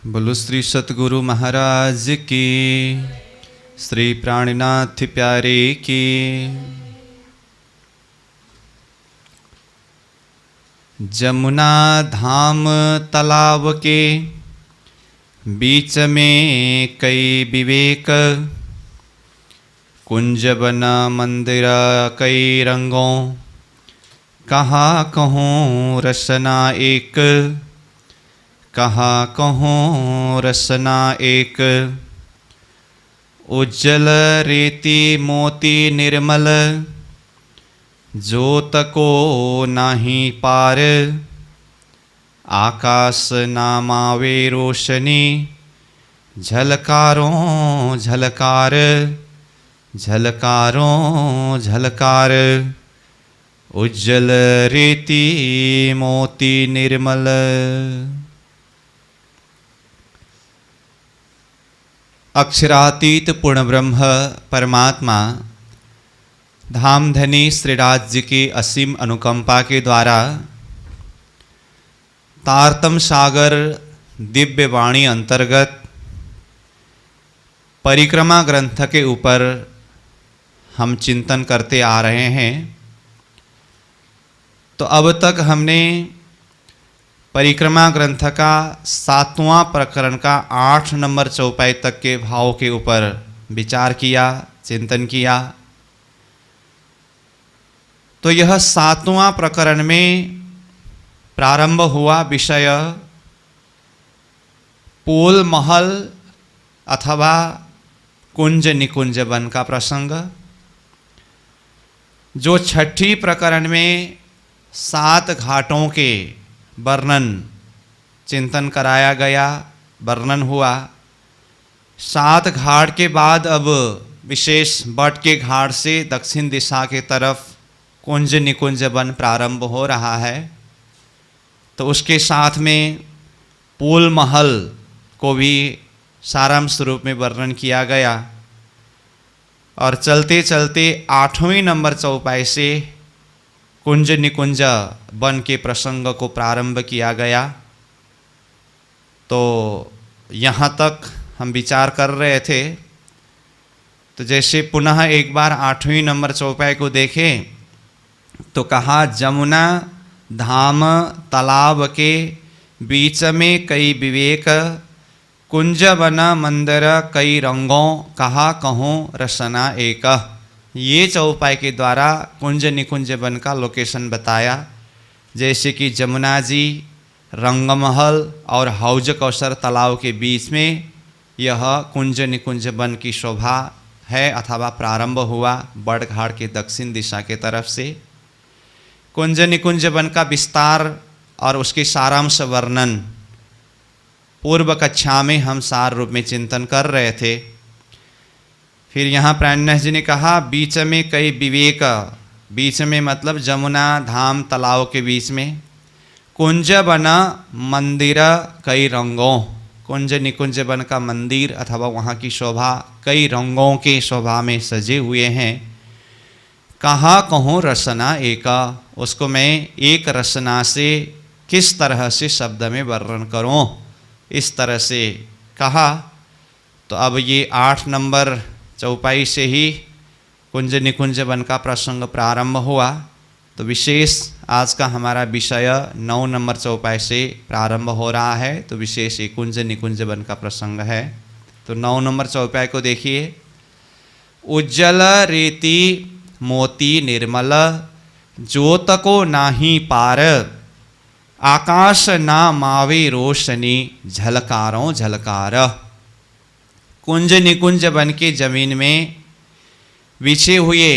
बोलो श्री सतगुरु महाराज की, श्री प्राणनाथ प्यारे की। जमुना धाम तालाब के बीच में कई विवेक, कुंज बना मंदिर कई रंगों, कहाँ कहूँ रसना एक, कहाँ कहूँ रसना एक। उज्जल रेती मोती निर्मल, जोत को नाही पार, आकाश नामावे रोशनी, झलकारों झलकार, झलकारों झलकार। उज्जल रेती मोती निर्मल। अक्षरातीत पूर्ण ब्रह्म परमात्मा धामधनी श्रीराज जी की असीम अनुकंपा के द्वारा तारतम सागर दिव्य वाणी अंतर्गत परिक्रमा ग्रंथ के ऊपर हम चिंतन करते आ रहे हैं। तो अब तक हमने परिक्रमा ग्रंथ का 7वां प्रकरण का 8 नंबर चौपाई तक के भाव के ऊपर विचार किया, चिंतन किया। तो यह 7वां प्रकरण में प्रारंभ हुआ विषय पोल महल अथवा कुंज निकुंज वन का प्रसंग, जो 6ठी प्रकरण में 7 घाटों के वर्णन चिंतन कराया गया, वर्णन हुआ। 7 घाट के बाद अब विशेष बट के घाट से दक्षिण दिशा के तरफ कुंज निकुंज वन प्रारंभ हो रहा है। तो उसके साथ में पोल महल को भी सारांश रूप में वर्णन किया गया। और चलते चलते 8वें नंबर चौपाई से कुंज निकुंज वन के प्रसंग को प्रारंभ किया गया। तो यहाँ तक हम विचार कर रहे थे। तो जैसे पुनः एक बार 8वीं नंबर चौपाई को देखें तो कहा, जमुना धाम तालाब के बीच में कई विवेक, कुंज बना मंदिर कई रंगों, कहा कहूँ रसना एक। ये चौपाई के द्वारा कुंज निकुंज वन का लोकेशन बताया। जैसे कि जमुना जी, रंगमहल और हौज कौसर तालाब के बीच में यह कुंज निकुंज वन की शोभा है अथवा प्रारंभ हुआ बड़घाट के दक्षिण दिशा के तरफ से। कुंज निकुंज वन का विस्तार और उसके सारांश वर्णन पूर्व कक्षा में हम सार रूप में चिंतन कर रहे थे। फिर यहाँ प्राणनाथ जी ने कहा बीच में कई विवेक, बीच में मतलब जमुना धाम तालाब के बीच में, कुंज बना मंदिर कई रंगों, कुंज निकुंज वन का मंदिर अथवा वहाँ की शोभा कई रंगों के शोभा में सजे हुए हैं। कहाँ कहूँ रसना एक, उसको मैं एक रसना से किस तरह से शब्द में वर्णन करूँ, इस तरह से कहा। तो अब ये 8 नंबर चौपाई से ही कुंज निकुंज वन का प्रसंग प्रारंभ हुआ। तो विशेष आज का हमारा विषय 9 नंबर चौपाई से प्रारंभ हो रहा है। तो विशेष ये कुंज निकुंज वन का प्रसंग है। तो 9 नंबर चौपाई को देखिए। उज्जल रेती मोती निर्मल, जोत को नाही पार, आकाश ना मावे रोशनी, झलकारों झलकार। कुंज निकुंज वन की जमीन में बिछे हुए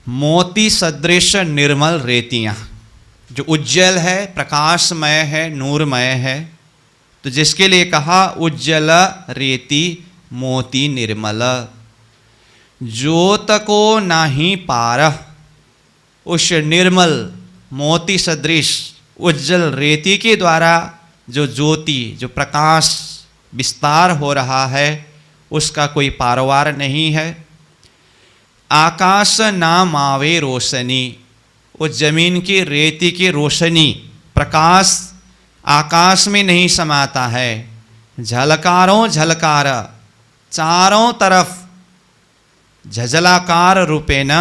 मोती सदृश निर्मल रेतियाँ, जो उज्जवल है, प्रकाशमय है, नूरमय है। तो जिसके लिए कहा उज्जल रेती मोती निर्मल, जोत को नाही पार। उस निर्मल मोती सदृश उज्जवल रेती के द्वारा जो ज्योति, जो प्रकाश विस्तार हो रहा है, उसका कोई पारवार नहीं है। आकाश ना मावे रोशनी, उस जमीन की रेती की रोशनी, प्रकाश आकाश में नहीं समाता है, झलकारों झलकार, चारों तरफ झझलाकार रूपेण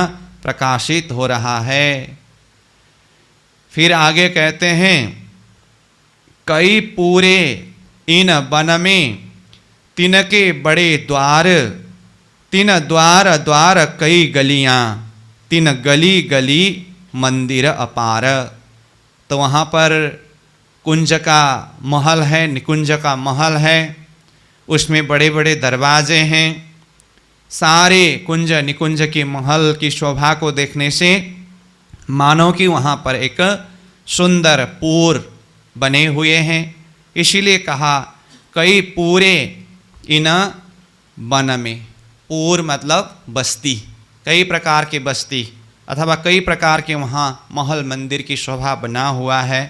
प्रकाशित हो रहा है। फिर आगे कहते हैं, कई पूरे इन वन में तिनके बड़े द्वार, तीन द्वार द्वार कई गलियां, तीन गली गली मंदिर अपार। तो वहाँ पर कुंज का महल है, निकुंज का महल है, उसमें बड़े बड़े दरवाजे हैं। सारे कुंज निकुंज के महल की शोभा को देखने से मानो कि वहाँ पर एक सुंदर पूर बने हुए हैं। इसीलिए कहा कई पूरे इन वन में। पूर मतलब बस्ती, कई प्रकार की बस्ती अथवा कई प्रकार के वहाँ महल मंदिर की शोभा बना हुआ है।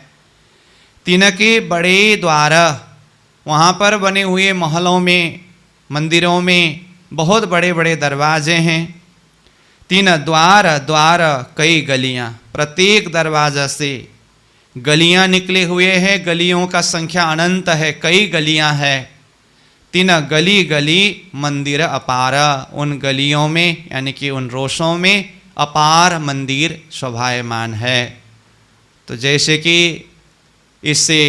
तिनके बड़े द्वार, वहाँ पर बने हुए महलों में मंदिरों में बहुत बड़े बड़े दरवाजे हैं। तीन द्वार द्वार कई गलियाँ, प्रत्येक दरवाजा से गलियाँ निकले हुए हैं। गलियों का संख्या अनंत है, कई गलियाँ हैं। तीन गली गली मंदिर अपार, उन गलियों में यानी कि उन रोशों में अपार मंदिर शोभायमान है। तो जैसे कि इससे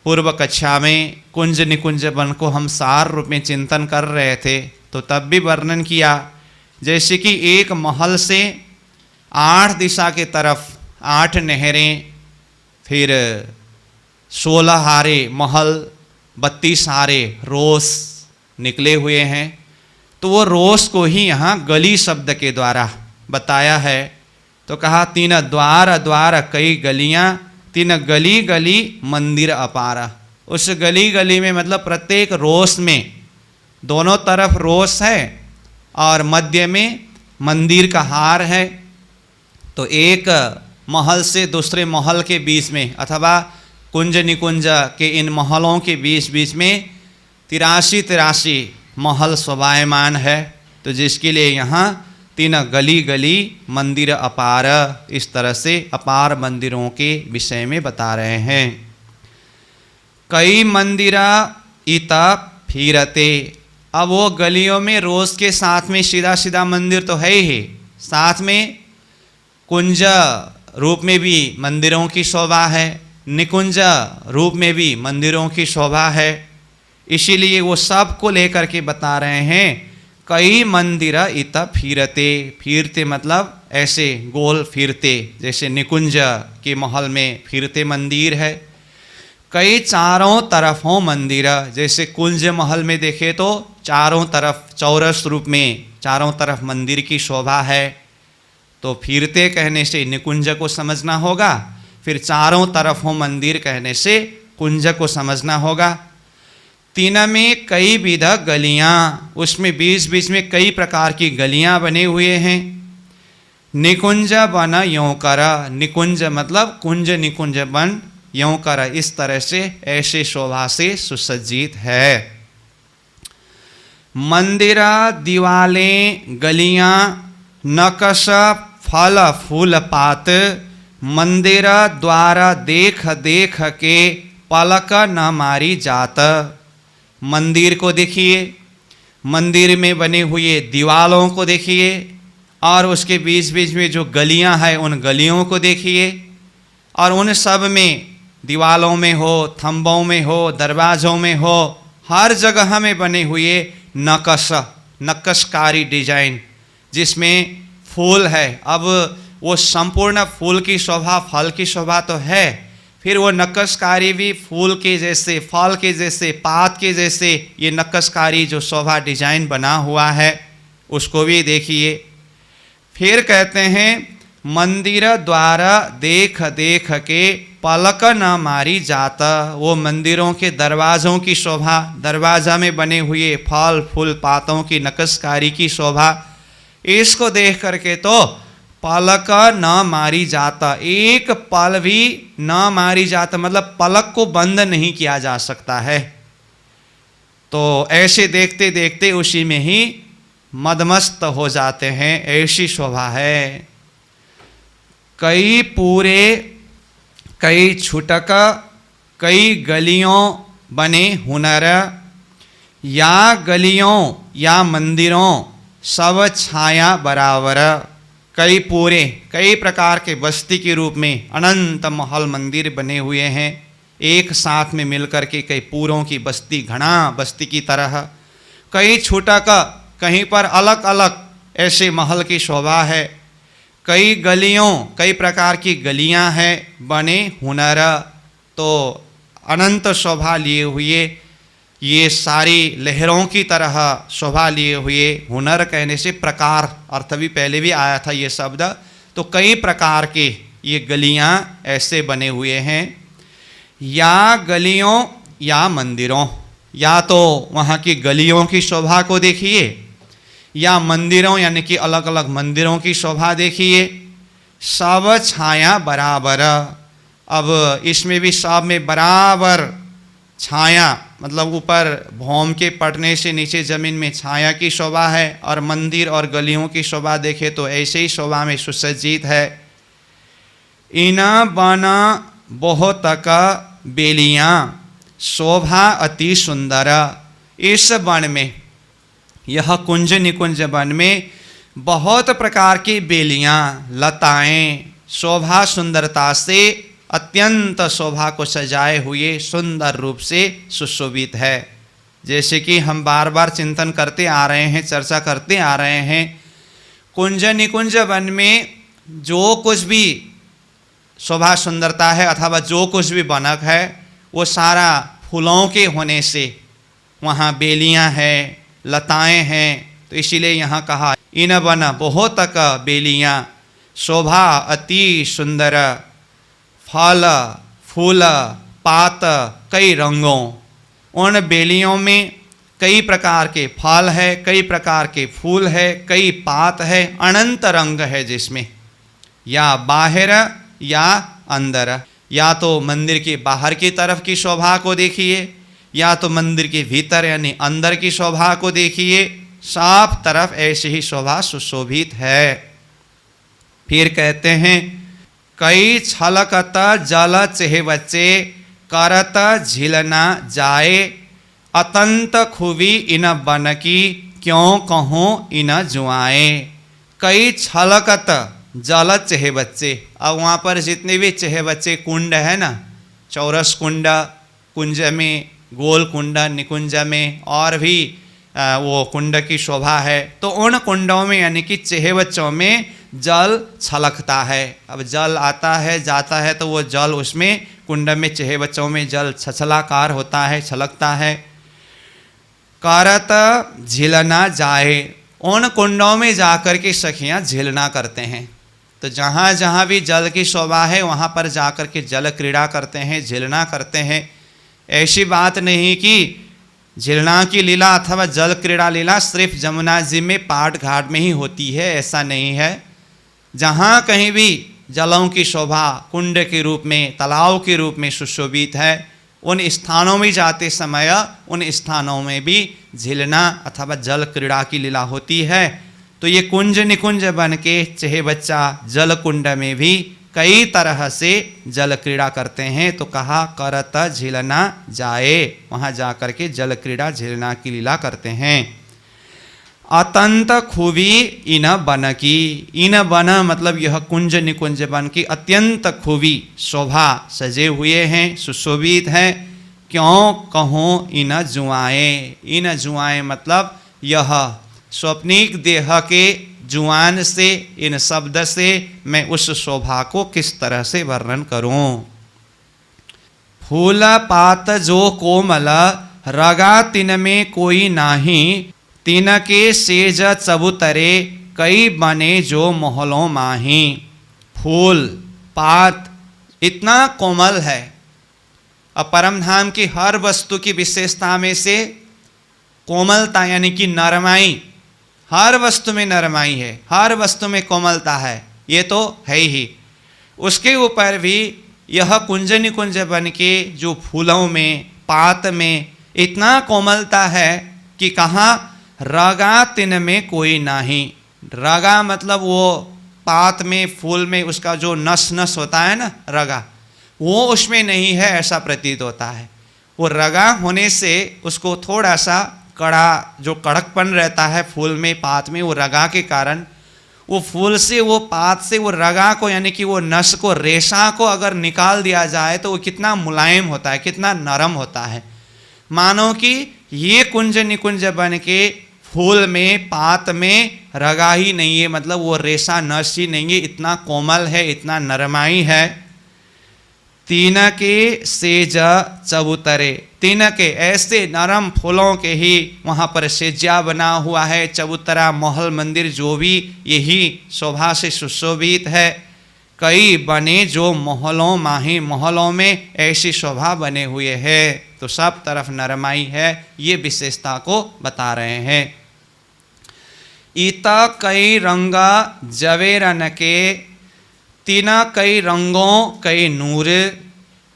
पूर्व कक्षा में कुंज निकुंज वन को हम सार रूप में चिंतन कर रहे थे, तो तब भी वर्णन किया जैसे कि एक महल से 8 दिशा के तरफ 8 नहरें, फिर 16 हारे महल, 32 हारे रोस निकले हुए हैं। तो वो रोस को ही यहाँ गली शब्द के द्वारा बताया है। तो कहा तीन द्वार द्वार कई गलियाँ, तीन गली गली मंदिर अपारा। उस गली गली में मतलब प्रत्येक रोस में दोनों तरफ रोस है और मध्य में मंदिर का हार है। तो एक महल से दूसरे महल के बीच में अथवा कुंज निकुंज के इन महलों के बीच बीच में 83 महल शोभायमान है। तो जिसके लिए यहाँ तीन गली गली मंदिर अपार, इस तरह से अपार मंदिरों के विषय में बता रहे हैं। कई मंदिरा इत फिरते, अब वो गलियों में रोज के साथ में सीधा सीधा मंदिर तो है ही, साथ में कुंज रूप में भी मंदिरों की शोभा है, निकुंज रूप में भी मंदिरों की शोभा है। इसीलिए वो सब को लेकर के बता रहे हैं। कई मंदिर इत फिरते, फिरते मतलब ऐसे गोल फिरते, जैसे निकुंज के महल में फिरते मंदिर है। कई चारों तरफ हो मंदिर, जैसे कुंज महल में देखे तो चारों तरफ चौरस रूप में चारों तरफ मंदिर की शोभा है। तो फिरते कहने से निकुंज को समझना होगा, फिर चारों तरफ हो मंदिर कहने से कुंज को समझना होगा। तीन में कई विध गलियाँ, उसमें बीच बीच में कई प्रकार की गलियाँ बने हुए हैं। निकुंज बन यों कर, निकुंज मतलब कुंज निकुंज बन यों कर, इस तरह से ऐसे शोभा से सुसज्जित है। मंदिरा दीवालें गलियाँ नकश फल फूल पात, मंदिर द्वारा देख देख के पलक न मारी जात। मंदिर को देखिए, मंदिर में बने हुए दीवालों को देखिए और उसके बीच बीच में जो गलियां हैं उन गलियों को देखिए, और उन सब में दीवालों में हो, थंबों में हो, दरवाज़ों में हो, हर जगह में बने हुए नक्श, नक्शकारी डिजाइन जिसमें फूल है। अब वो संपूर्ण फूल की शोभा, फल की शोभा तो है, फिर वो नक्शकारी भी फूल के जैसे, फल के जैसे, पात के जैसे ये नक्शकारी जो शोभा डिजाइन बना हुआ है उसको भी देखिए। फिर कहते हैं मंदिर द्वारा देख देख के पलक न मारी जाता, वो मंदिरों के दरवाज़ों की शोभा, दरवाज़ा में बने हुए फल फूल पातों की नक्शकारी की शोभा, इसको देख करके तो पलक न मारी जाता, एक पल भी न मारी जाता, मतलब पलक को बंद नहीं किया जा सकता है। तो ऐसे देखते देखते उसी में ही मदमस्त हो जाते हैं, ऐसी शोभा है। कई पूरे कई छुटक, कई गलियों बने हुनर, या गलियों या मंदिरों सब छाया बराबर। कई प्रकार के बस्ती के रूप में अनंत महल मंदिर बने हुए हैं, एक साथ में मिलकर के कई पूरों की बस्ती, घना बस्ती की तरह। कई छोटा का कहीं पर अलग अलग ऐसे महल की शोभा है। कई गलियों, कई प्रकार की गलियां हैं, बने हुनर, तो अनंत शोभा लिए हुए, ये सारी लहरों की तरह शोभा लिए हुए। हुनर कहने से प्रकार अर्थ भी पहले भी आया था ये शब्द, तो कई प्रकार के ये गलियां ऐसे बने हुए हैं। या गलियों या मंदिरों, या तो वहाँ की गलियों की शोभा को देखिए, या मंदिरों यानी कि अलग अलग मंदिरों की शोभा देखिए। सब छाया बराबर, अब इसमें भी सब में बराबर छाया, मतलब ऊपर भौम के पड़ने से नीचे जमीन में छाया की शोभा है, और मंदिर और गलियों की शोभा देखे तो ऐसे ही शोभा में सुसज्जित है। इना बना बहुत का बेलियां शोभा अति सुंदर। इस वन में, यह कुंज निकुंज वन में बहुत प्रकार की बेलियां, लताएं शोभा सुंदरता से अत्यंत शोभा को सजाए हुए सुंदर रूप से सुशोभित है। जैसे कि हम बार बार चिंतन करते आ रहे हैं, चर्चा करते आ रहे हैं, कुंज निकुंज वन में जो कुछ भी शोभा सुंदरता है अथवा जो कुछ भी बनक है वो सारा फूलों के होने से, वहाँ बेलियां हैं, लताएं हैं, तो इसीलिए यहाँ कहा इन वन बहुत का बेलियां शोभा अति सुंदर। फल फूल पात कई रंगों, उन बेलियों में कई प्रकार के फल है, कई प्रकार के फूल है, कई पात है, अनंत रंग है जिसमें, या बाहर या अंदर। या तो मंदिर के बाहर की तरफ की शोभा को देखिए, या तो मंदिर के भीतर यानी अंदर की शोभा को देखिए, सब तरफ ऐसी ही शोभा सुशोभित है। फिर कहते हैं कई छलकत जल चेह बच्चे करत झिलना जाए, अतंत खूबी इन बन की क्यों कहूँ इन जुआए। कई छलकत जल चेह बच्चे, अब वहाँ पर जितने भी चेह बच्चे कुंड है ना, चौरस कुंड कुंज में, गोल कुंड निकुंज में, और भी वो कुंड की शोभा है, तो उन कुंडों में यानी कि चेह बच्चों में जल छलकता है। अब जल आता है जाता है तो वो जल उसमें कुंड में चेह बच्चों में जल छछलाकार होता है, छलकता है। करत झिलना जाए, उन कुंडों में जाकर के सखियां झिलना करते हैं, तो जहाँ जहाँ भी जल की शोभा है वहाँ पर जाकर के जल क्रीड़ा करते हैं, झिलना करते हैं। ऐसी बात नहीं कि झिलना की लीला अथवा जल क्रीड़ा लीला सिर्फ जमुना जी में पाट घाट में ही होती है, ऐसा नहीं है। जहाँ कहीं भी जलों की शोभा कुंड के रूप में, तालाब के रूप में सुशोभित है, उन स्थानों में जाते समय उन स्थानों में भी झिलना अथवा जल क्रीड़ा की लीला होती है। तो ये कुंज निकुंज बन के चेह बच्चा जल कुंड में भी कई तरह से जल क्रीड़ा करते हैं, तो कहा करत झिलना जाए, वहाँ जाकर के जल क्रीड़ा झिलना की लीला करते हैं। अतंत खूबी इन बन की, इन बन मतलब यह कुंज निकुंज बन की अत्यंत खूबी शोभा सजे हुए हैं, सुशोभित हैं। क्यों कहूँ इन जुआएं, इन जुआएं मतलब यह स्वप्निक देह के जुआन से, इन शब्द से मैं उस शोभा को किस तरह से वर्णन करूं। फूल पात जो कोमल रगा तिन में कोई नाही, तिन के सेज चबूतरे कई बने जो मोहलों माही। फूल पात इतना कोमल है। अब परम धाम की हर वस्तु की विशेषता में से कोमलता यानी कि नरमाई, हर वस्तु में नरमाई है, हर वस्तु में कोमलता है, ये तो है ही। उसके ऊपर भी यह कुंज निकुंज बन के जो फूलों में पात में इतना कोमलता है कि कहाँ रगा तिन में कोई नहीं। रगा मतलब वो पात में फूल में उसका जो नस नस होता है ना रगा, वो उसमें नहीं है ऐसा प्रतीत होता है। वो रगा होने से उसको थोड़ा सा कड़ा जो कड़कपन रहता है फूल में, पात में, वो रगा के कारण वो फूल से, वो पात से वो रगा को यानी कि वो नस को, रेशा को अगर निकाल दिया जाए तो वो कितना मुलायम होता है, कितना नरम होता है। मानो कि ये कुंज निकुंज बन के फूल में, पात में रगा ही नहीं है, मतलब वो रेशा नस ही नहीं है, इतना कोमल है, इतना नरमाई है। तीन के सेज चबूतरे, तीन के ऐसे नरम फूलों के ही वहाँ पर सेज्या बना हुआ है, चबूतरा महल मंदिर जो भी यही शोभा से सुशोभित है। कई बने जो महलों माही, महलों में ऐसी शोभा बने हुए है, तो सब तरफ नरमाई है, ये विशेषता को बता रहे हैं। ईता कई रंगा जवेरन के, तीना कई रंगों कई नूर,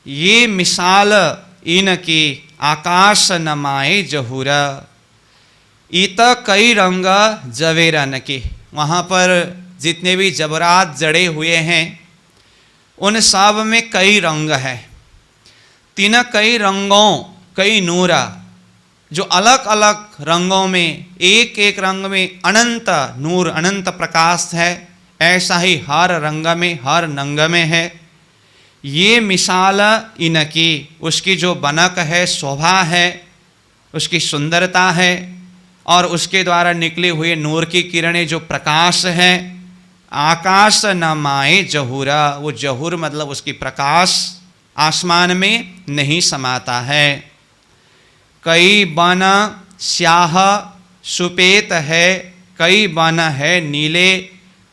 ये मिसाल इनकी आकाश नमाए जहूर। इत कई रंग जवेरन के, वहाँ पर जितने भी जबरात जड़े हुए हैं उन सब में कई रंग है। तीन कई रंगों कई नूरा, जो अलग अलग रंगों में, एक एक रंग में अनंत नूर, अनंत प्रकाश है, ऐसा ही हर रंग में, हर नंग में है। ये मिसाल इनकी, उसकी जो बनक है, शोभा है, उसकी सुंदरता है, और उसके द्वारा निकले हुए नूर की किरणें जो प्रकाश है, आकाश न माए जहूरा, वो जहूर मतलब उसकी प्रकाश आसमान में नहीं समाता है। कई बन स्याह सुपेत है, कई बन है नीले,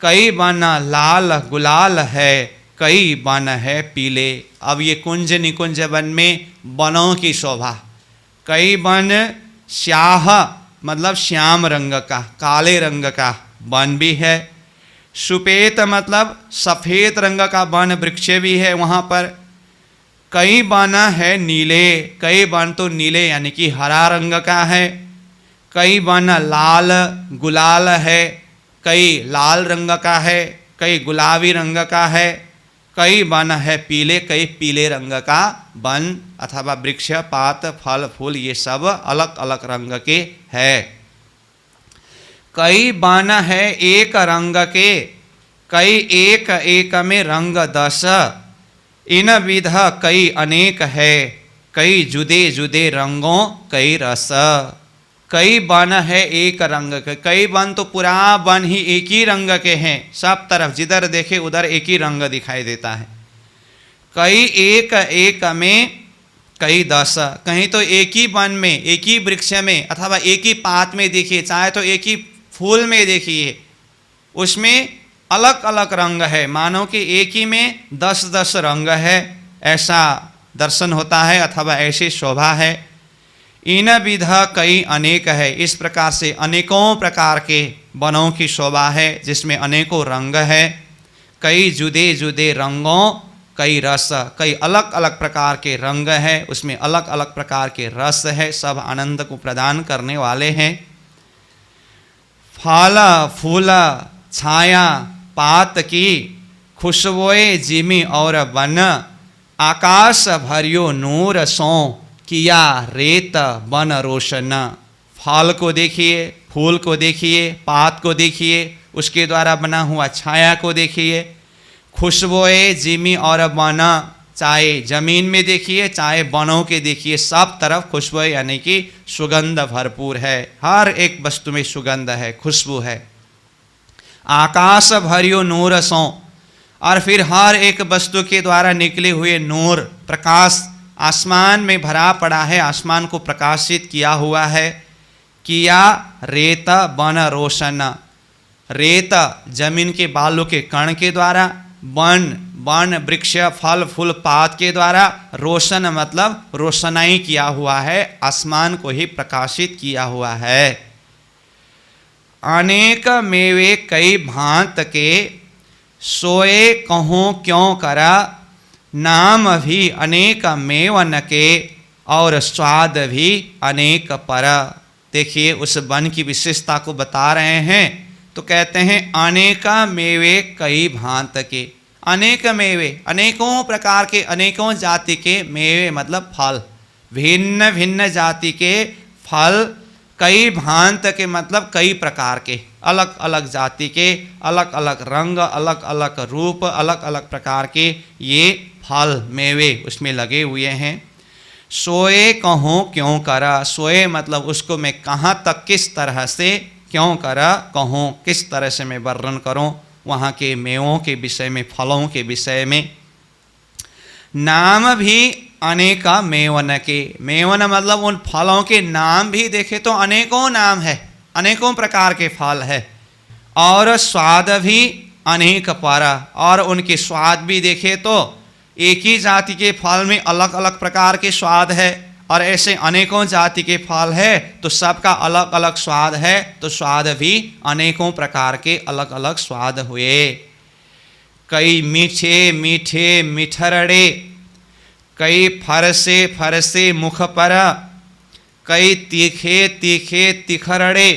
कई बन लाल गुलाल है, कई बन है पीले। अब ये कुंज निकुंज वन में बनों की शोभा, कई बन स्याह मतलब श्याम रंग का, काले रंग का वन भी है। सुपेत मतलब सफ़ेद रंग का वन वृक्ष भी है वहाँ पर। कई वन है नीले, कई वन तो नीले यानी कि हरा रंग का है। कई वन लाल गुलाल है, कई लाल रंग का है, कई गुलाबी रंग का है। कई वन है पीले, कई पीले रंग का वन अथवा वृक्ष, पात, फल, फूल ये सब अलग अलग रंग के है। कई वन है एक रंग के, कई एक एक में रंग दस, इन विध कई अनेक है, कई जुदे जुदे रंगों कई रस। कई वन है एक रंग के, कई वन तो पूरा वन ही एक ही रंग के हैं, सब तरफ जिधर देखे उधर एक ही रंग दिखाई देता है। कई एक एक में कई दस, कहीं तो एक ही वन में, एक ही वृक्ष में अथवा एक ही पात में देखिए, चाहे तो एक ही फूल में देखिए, उसमें अलग अलग रंग है, मानो कि एक ही में 10-10 रंग है, ऐसा दर्शन होता है अथवा ऐसी शोभा है। इन विध कई अनेक है, इस प्रकार से अनेकों प्रकार के वनों की शोभा है जिसमें अनेकों रंग है। कई जुदे जुदे रंगों कई रस, कई अलग अलग प्रकार के रंग है, उसमें अलग अलग प्रकार के रस है, सब आनंद को प्रदान करने वाले हैं। फल फूल छाया पात की, खुशबुए जिमी और वन, आकाश भरियो नूर सो, किया रेत बन रोशन। फल को देखिए, फूल को देखिए, पात को देखिए, उसके द्वारा बना हुआ छाया को देखिए, खुशबुए जिमी और वन, चाहे जमीन में देखिए चाहे वनों के देखिए, सब तरफ खुशबू यानी कि सुगंध भरपूर है, हर एक वस्तु में सुगंध है, खुशबू है। आकाश भरियो नूर सो, और फिर हर एक वस्तु के द्वारा निकले हुए नूर प्रकाश आसमान में भरा पड़ा है, आसमान को प्रकाशित किया हुआ है। किया रेत बन रोशन, रेत जमीन के बालू के कण के द्वारा, वन वन वृक्ष फल फूल पात के द्वारा, रोशन मतलब रोशनाई किया हुआ है, आसमान को ही प्रकाशित किया हुआ है। अनेक मेवे कई भांत के, सोए कहो क्यों करा, नाम भी अनेक मेवन के, और स्वाद भी अनेक पर। देखिए उस वन की विशेषता को बता रहे हैं, तो कहते हैं अनेक मेवे कई भांत के, अनेक मेवे अनेकों प्रकार के, अनेकों जाति के मेवे मतलब फल, भिन्न भिन्न जाति के फल कई भांत के मतलब कई प्रकार के, अलग अलग जाति के, अलग अलग रंग, अलग अलग रूप, अलग अलग प्रकार के ये फल मेवे उसमें लगे हुए हैं। सोए कहूँ क्यों करा, सोए मतलब उसको मैं कहाँ तक किस तरह से, क्यों करा कहूँ किस तरह से मैं वर्णन करूँ वहाँ के मेवों के विषय में, फलों के विषय में। नाम भी अनेका मेवन के, मेवन मतलब उन फलों के नाम भी देखे तो अनेकों नाम है, अनेकों प्रकार के फल है। और स्वाद भी अनेक पर, और उनके स्वाद भी देखे तो एक ही जाति के फल में अलग अलग प्रकार के स्वाद है, और ऐसे अनेकों जाति के फल है तो सबका अलग अलग स्वाद है, तो स्वाद भी अनेकों प्रकार के अलग अलग स्वाद हुए। कई मीठे मीठे मिठरड़े, कई फरसे फरसे मुख पर, कई तीखे तीखे तिखरड़े,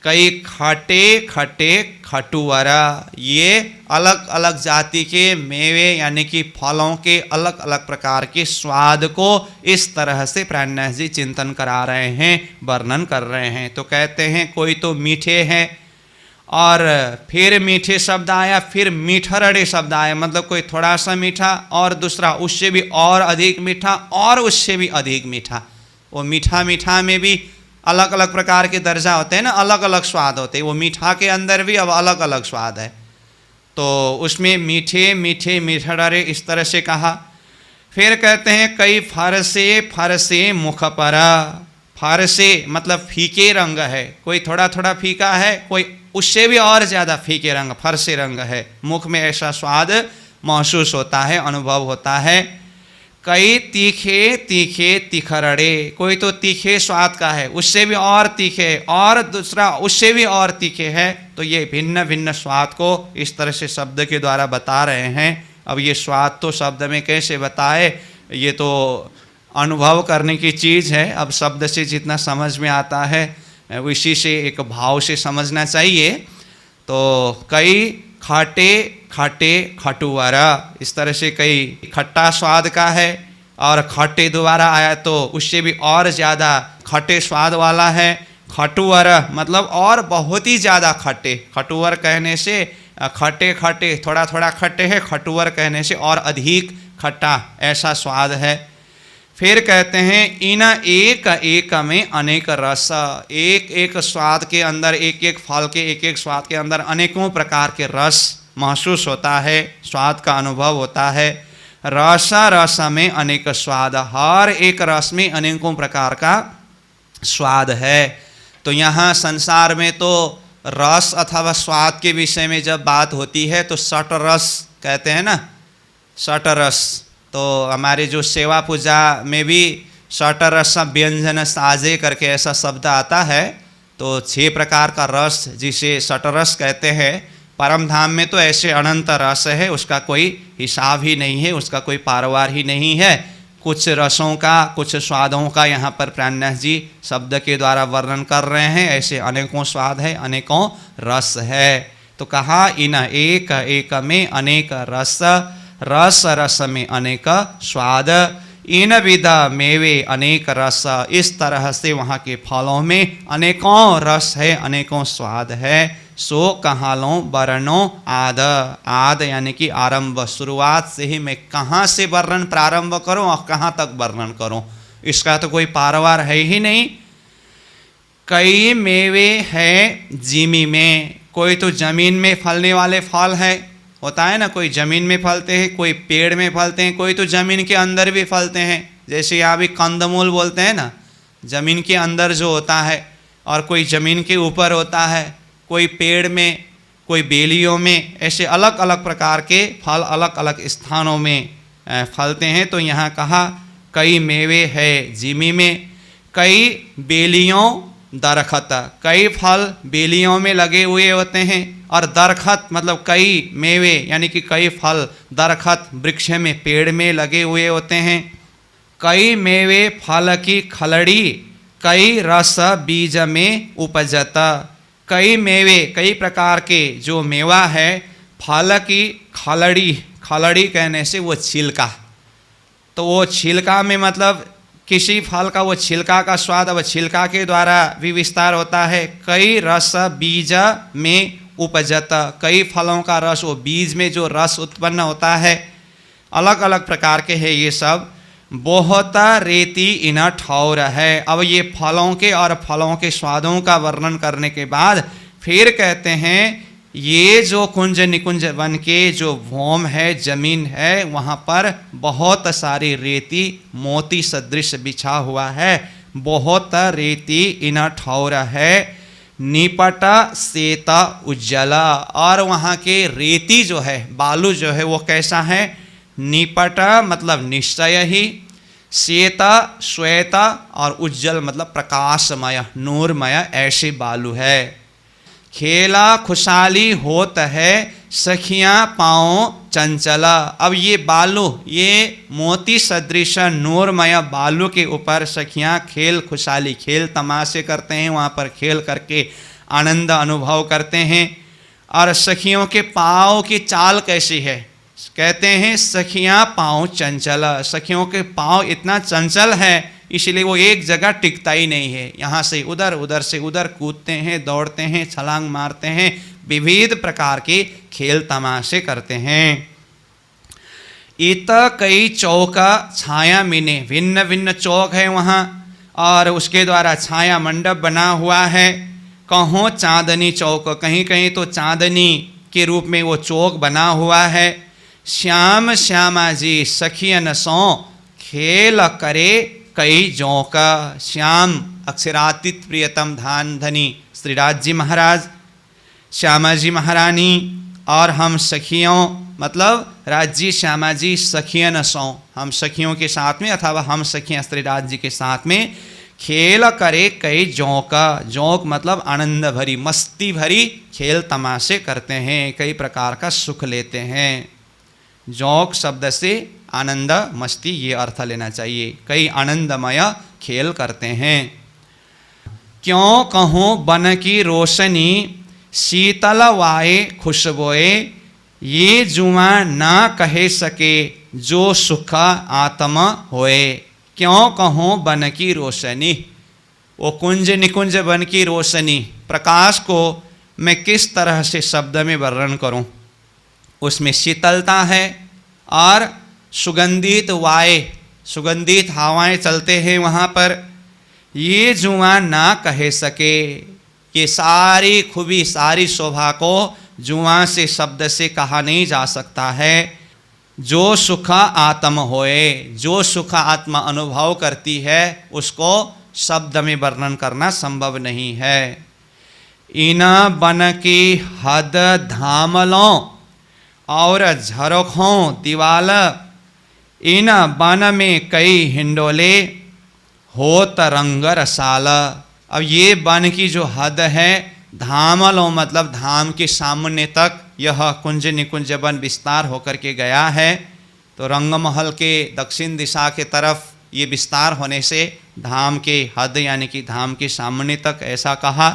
कई खटे खटे खटुवरा। ये अलग अलग जाति के मेवे यानी कि फलों के अलग अलग प्रकार के स्वाद को इस तरह से प्राणनाथ जी चिंतन करा रहे हैं, वर्णन कर रहे हैं। तो कहते हैं कोई तो मीठे हैं, और फिर मीठे शब्द आया, फिर मीठरड़े शब्द आया, मतलब कोई थोड़ा सा मीठा और दूसरा उससे भी और अधिक मीठा और उससे भी अधिक मीठा। वो मीठा मीठा में भी अलग अलग प्रकार के दर्जा होते हैं ना, अलग अलग स्वाद होते हैं। वो मीठा के अंदर भी अब अलग अलग स्वाद है, तो उसमें मीठे मीठे मिठरड़े इस तरह से कहा। फिर कहते हैं कई फरसे फरसे मुख पर, फरसे मतलब फीके रंग है, कोई थोड़ा थोड़ा फीका है, कोई उससे भी और ज़्यादा फीके रंग फरसे रंग है, मुख में ऐसा स्वाद महसूस होता है, अनुभव होता है। कई तीखे तीखे तिखरड़े, कोई तो तीखे स्वाद का है, उससे भी और तीखे, और दूसरा उससे भी और तीखे है। तो ये भिन्न भिन्न स्वाद को इस तरह से शब्द के द्वारा बता रहे हैं। अब ये स्वाद तो शब्द में कैसे बताए, ये तो अनुभव करने की चीज़ है। अब शब्द से जितना समझ में आता है उसी से एक भाव से समझना चाहिए। तो कई खाटे खाटे खटुवरा, इस तरह से कई खट्टा स्वाद का है, और खट्टे दोबारा आया तो उससे भी और ज़्यादा खट्टे स्वाद वाला है। खटुवर मतलब और बहुत ही ज़्यादा खट्टे, खटुवर कहने से खट्टे खट्टे थोड़ा थोड़ा खट्टे है, खटुवर कहने से और अधिक खट्टा, ऐसा स्वाद है। फिर कहते हैं इन एक एक में अनेक रस, एक एक स्वाद के अंदर, एक एक फल के एक एक स्वाद के अंदर अनेकों प्रकार के रस महसूस होता है, स्वाद का अनुभव होता है। रस रस में अनेक स्वाद, हर एक रस में अनेकों प्रकार का स्वाद है। तो यहाँ संसार में तो रस अथवा स्वाद के विषय में जब बात होती है तो षट रस कहते हैं ना, षट रस। तो हमारे जो सेवा पूजा में भी षट रस व्यंजन साजे करके ऐसा शब्द आता है। तो 6 प्रकार का रस जिसे षट रस कहते हैं। परम धाम में तो ऐसे अनंत रस है, उसका कोई हिसाब ही नहीं है, उसका कोई पारवार ही नहीं है। कुछ रसों का, कुछ स्वादों का यहाँ पर प्राणनाथ जी शब्द के द्वारा वर्णन कर रहे हैं। ऐसे अनेकों स्वाद है, अनेकों रस है। तो कहा इन एक एक में अनेक रस, रस रस में अनेक स्वाद, इन विधा मेवे अनेक रस। इस तरह से वहाँ के फलों में अनेकों रस है, अनेकों स्वाद है। सो कहालों वर्णों आद, आद यानी कि आरंभ, शुरुआत से ही मैं कहाँ से वर्णन प्रारंभ करूं और कहाँ तक वर्णन करूं, इसका तो कोई पारवार है ही नहीं। कई मेवे है जिमी में, कोई तो जमीन में फलने वाले फल है, होता है ना, कोई जमीन में फलते हैं, कोई पेड़ में फलते हैं, कोई तो जमीन के अंदर भी फलते हैं। जैसे यहाँ भी कंदमूल बोलते हैं ना, जमीन के अंदर जो होता है, और कोई जमीन के ऊपर होता है, कोई पेड़ में, कोई बेलियों में, ऐसे अलग अलग प्रकार के फल अलग अलग स्थानों में फलते हैं। तो यहाँ कहा कई मेवे है जिमी में, कई बेलियों दरखत, कई फल बेलियों में लगे हुए होते हैं, और दरखत मतलब कई मेवे यानी कि कई फल दरखत वृक्ष में, पेड़ में लगे हुए होते हैं। कई मेवे फल की खलड़ी, कई रस बीज में उपजता, कई मेवे कई प्रकार के जो मेवा है, फल की खलड़ी, खलड़ी कहने से वो छिलका, तो वो छिलका में मतलब किसी फल का वो छिलका का स्वाद अब छिलका के द्वारा भी विस्तार होता है। कई रस बीज में उपजत, कई फलों का रस वो बीज में जो रस उत्पन्न होता है, अलग अलग प्रकार के हैं ये सब। बहुत रेती इन ठौर है। अब ये फलों के और फलों के स्वादों का वर्णन करने के बाद फिर कहते हैं ये जो कुंज निकुंज वन के जो भूम है, जमीन है, वहाँ पर बहुत सारी रेती मोती सदृश बिछा हुआ है। बहुत रेती इन ठौर है। निपट सेत उज्जला, और वहाँ के रेती जो है, बालू जो है वो कैसा है? निपट मतलब निश्चय ही, श्वेत श्वेत, और उज्जवल मतलब प्रकाशमय नूरमय, ऐसे बालू है। खेला खुशहाली होत है सखियाँ पाँव चंचला। अब ये बालू, ये मोती सदृश नूरमय बालू के ऊपर सखियाँ खेल खुशहाली, खेल तमाशे करते हैं, वहाँ पर खेल करके आनंद अनुभव करते हैं। और सखियों के पाँव की चाल कैसी है? कहते हैं सखियाँ पाँव चंचला, सखियों के पाँव इतना चंचल है इसलिए वो एक जगह टिकता ही नहीं है। यहाँ से उधर, उधर से उधर कूदते हैं, दौड़ते हैं, छलांग मारते हैं, विविध प्रकार के खेल तमाशे करते हैं। इत कई चौक छाया मिने, भिन्न भिन्न चौक है वहाँ और उसके द्वारा छाया मंडप बना हुआ है। कहों चांदनी चौक, कहीं कहीं तो चांदनी के रूप में वो चौक बना हुआ है। श्याम श्यामा जी सखियन सो खेल करे कई जौका। श्याम अक्षरातीत प्रियतम धान धनी श्रीराज जी महाराज, श्यामा जी महारानी और हम सखियों, मतलब राज्य श्यामा जी सखियन सौ, हम सखियों के साथ में अथवा हम सखियाँ श्रीराज जी के साथ में खेल करे कई जौका। जौक मतलब आनंद भरी, मस्ती भरी खेल तमाशे करते हैं, कई प्रकार का सुख लेते हैं। जौक शब्द से आनंद मस्ती ये अर्थ लेना चाहिए, कई आनंदमय खेल करते हैं। क्यों कहूँ बन की रोशनी शीतल वाए खुशबोए, ये जुआ ना कहे सके जो सुख आत्मा होए। क्यों कहूँ बन की रोशनी, वो कुंज निकुंज बन की रोशनी, प्रकाश को मैं किस तरह से शब्द में वर्णन करूं? उसमें शीतलता है और सुगंधित वाए, सुगंधित हवाएं चलते हैं वहाँ पर। ये जुआ ना कहे सके, ये सारी खूबी सारी शोभा को जुआ से शब्द से कहा नहीं जा सकता है। जो सुख आत्म होए, जो सुख आत्मा अनुभव करती है उसको शब्द में वर्णन करना संभव नहीं है। इन बन की हद धामलों और झरोखों दीवाल, इन बन में कई हिंडोले होत रंग रसाल। अब ये वन की जो हद है, धामलों मतलब धाम के सामने तक यह कुंज निकुंज वन विस्तार होकर के गया है। तो रंगमहल के दक्षिण दिशा के तरफ ये विस्तार होने से धाम के हद यानी कि धाम के सामने तक ऐसा कहा।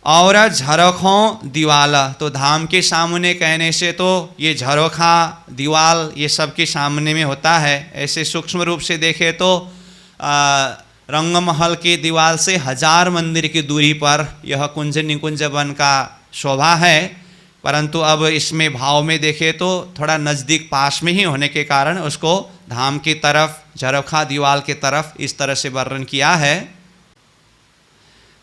और झरोखों दीवाला, तो धाम के सामने कहने से तो ये झरोखा दीवाल ये सब के सामने में होता है। ऐसे सूक्ष्म रूप से देखे तो रंगमहल के दीवाल से 1000 मंदिर की दूरी पर यह कुंज निकुंज वन का शोभा है, परंतु अब इसमें भाव में देखे तो थोड़ा नज़दीक पास में ही होने के कारण उसको धाम की तरफ, झरोखा दीवाल की तरफ इस तरह से वर्णन किया है।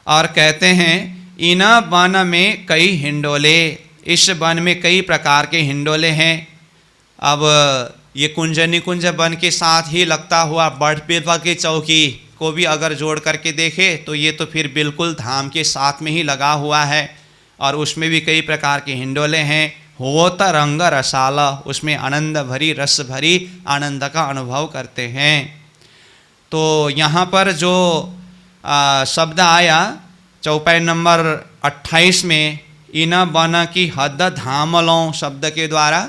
और कहते हैं इन वन में कई हिंडोले, इस वन में कई प्रकार के हिंडोले हैं। अब ये कुंज निकुंज वन के साथ ही लगता हुआ बड़ पीपल की चौकी को भी अगर जोड़ करके देखे तो ये तो फिर बिल्कुल धाम के साथ में ही लगा हुआ है और उसमें भी कई प्रकार के हिंडोले हैं। होत रंग रसाला, उसमें आनंद भरी रस भरी आनंद का अनुभव करते हैं। तो यहाँ पर जो शब्द आया चौपाई नंबर 28 में, इन वन की हद धामलों शब्द के द्वारा,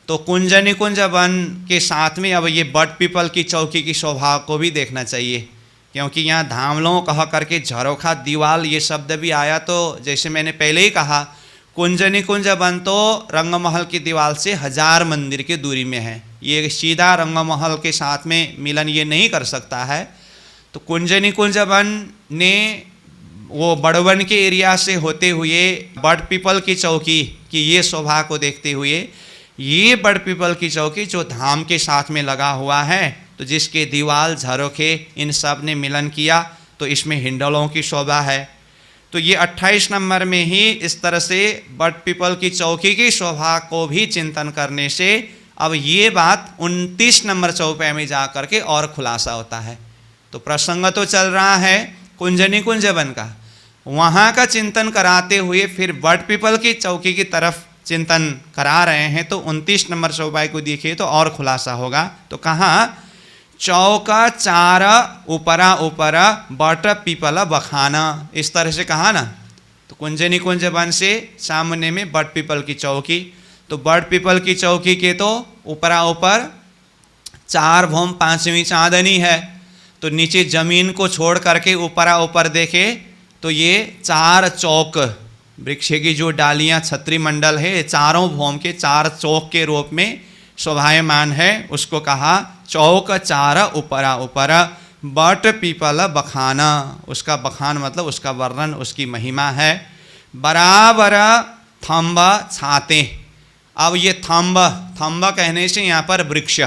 तो कुंज निकुंज वन के साथ में अब ये बट पीपल की चौकी की शोभा को भी देखना चाहिए, क्योंकि यहाँ धामलों कह करके झरोखा दीवाल ये शब्द भी आया। तो जैसे मैंने पहले ही कहा, कुंज निकुंज वन तो रंगमहल की दीवाल से 1000 मंदिर की दूरी में है, ये सीधा रंगमहल के साथ में मिलन ये नहीं कर सकता है। तो कुंज निकुंज वन ने वो बड़वन के एरिया से होते हुए बड़ पीपल की चौकी की ये शोभा को देखते हुए, ये बड़ पीपल की चौकी जो धाम के साथ में लगा हुआ है, तो जिसके दीवाल झरोखे इन सब ने मिलन किया, तो इसमें हिंडोलों की शोभा है। तो ये 28 नंबर में ही इस तरह से बड़ पीपल की चौकी की शोभा को भी चिंतन करने से अब ये बात 29 नंबर चौपाई में जा कर के और खुलासा होता है। तो प्रसंग तो चल रहा है कुंज निकुंज वन का, वहाँ का चिंतन कराते हुए फिर बड़ पीपल की चौकी की तरफ चिंतन करा रहे हैं। तो 29 नंबर चौपाई को देखिए तो और खुलासा होगा। तो कहाँ चौका चार ऊपरा ऊपरा बट पीपल बखाना, इस तरह से कहा ना। तो कुंज निकुंज वन से सामने में बट पीपल की चौकी, तो बट पीपल की चौकी के तो ऊपरा ऊपर 4 भौम 5वीं चांदनी है। तो नीचे जमीन को छोड़ करके ऊपरा ऊपर देखे तो ये 4 चौक वृक्ष की जो डालियां छत्री मंडल है, चारों भौम के 4 चौक के रूप में शोभायमान है, उसको कहा चौक चार ऊपरा ऊपरा बट पीपल बखाना। उसका बखान मतलब उसका वर्णन, उसकी महिमा है। बराबर थम्ब छाते। अब ये थम्ब कहने से यहाँ पर वृक्ष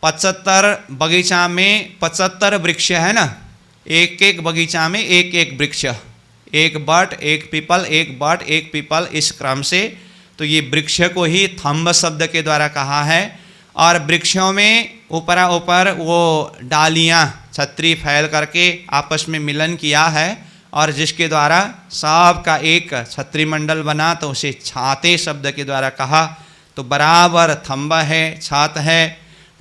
75 बगीचा में 75 वृक्ष है ना, एक एक बगीचा में एक एक वृक्ष, एक बट एक पीपल, एक बट एक पीपल, इस क्रम से। तो ये वृक्ष को ही थम्ब शब्द के द्वारा कहा है। और वृक्षों में ऊपरा ऊपर वो डालियाँ छत्री फैल करके आपस में मिलन किया है, और जिसके द्वारा सब का एक छत्री मंडल बना, तो उसे छाते शब्द के द्वारा कहा। तो बराबर थम्ब है, छात है।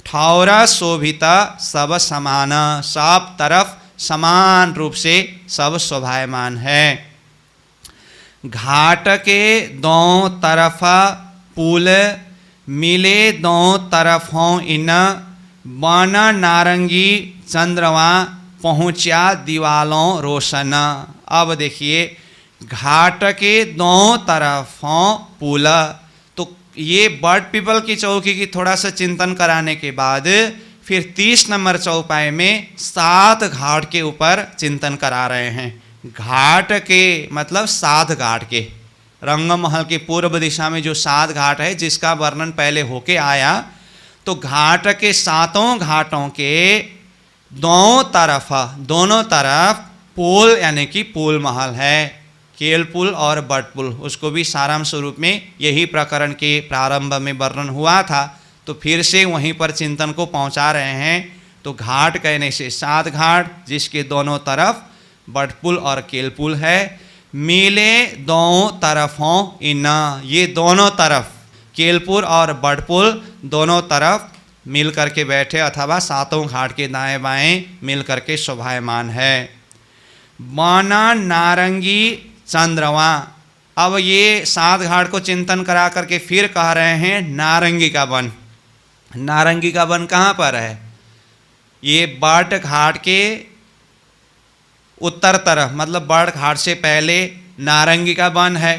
ठौरा शोभिता सब समान, सब तरफ समान रूप से सब शोभायमान है। घाट के दो तरफ पुल मिले दो तरफों इन, बन नारंगी चंद्रमा पहुँचा दीवालों रोशन। अब देखिए घाट के दो तरफों पुल, तो ये बड़ पीपल की चौकी की थोड़ा सा चिंतन कराने के बाद फिर 30 नंबर चौपाई में 7 घाट के ऊपर चिंतन करा रहे हैं। घाट के मतलब 7 घाट के, रंगमहल के पूर्व दिशा में जो 7 घाट है जिसका वर्णन पहले होके आया, तो घाट के 7 घाटों के दोनों तरफ पुल यानी कि पुल महल है, केल पुल और बड़ पुल। उसको भी सारांश स्वरूप में यही प्रकरण के प्रारंभ में वर्णन हुआ था, तो फिर से वहीं पर चिंतन को पहुंचा रहे हैं। तो घाट कहने से 7 घाट जिसके दोनों तरफ बड़ पुल और केल पुल है। मिले दो तरफों इन, ये दोनों तरफ केलपुर और बड़ पुल दोनों तरफ मिल करके बैठे, अथवा 7 घाट के दाएं बाएं मिल करके शोभायमान है। बना नारंगी चंद्रमा। अब ये 7 घाट को चिंतन करा करके फिर कह रहे हैं नारंगी का वन। नारंगी का वन कहाँ पर है? ये बड़ घाट के उत्तर तरफ, मतलब बड़ घाट से पहले नारंगी का वन है।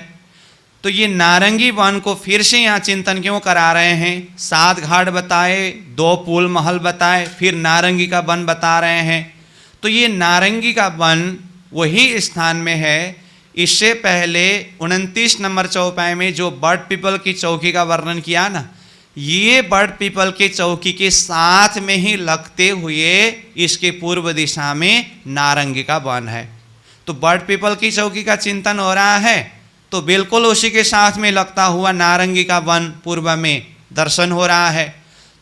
तो ये नारंगी वन को फिर से यहाँ चिंतन क्यों करा रहे हैं? 7 घाट बताए, 2 पुल महल बताए, फिर नारंगी का वन बता रहे हैं। तो ये नारंगी का वन वही स्थान में है। इससे पहले 29 नंबर चौपाई में जो बड़ पीपल की चौकी का वर्णन किया ना, ये बड़ पीपल की चौकी के साथ में ही लगते हुए इसके पूर्व दिशा में नारंगी का वन है। तो बड़ पीपल की चौकी का चिंतन हो रहा है, तो बिल्कुल उसी के साथ में लगता हुआ नारंगी का वन पूर्व में दर्शन हो रहा है।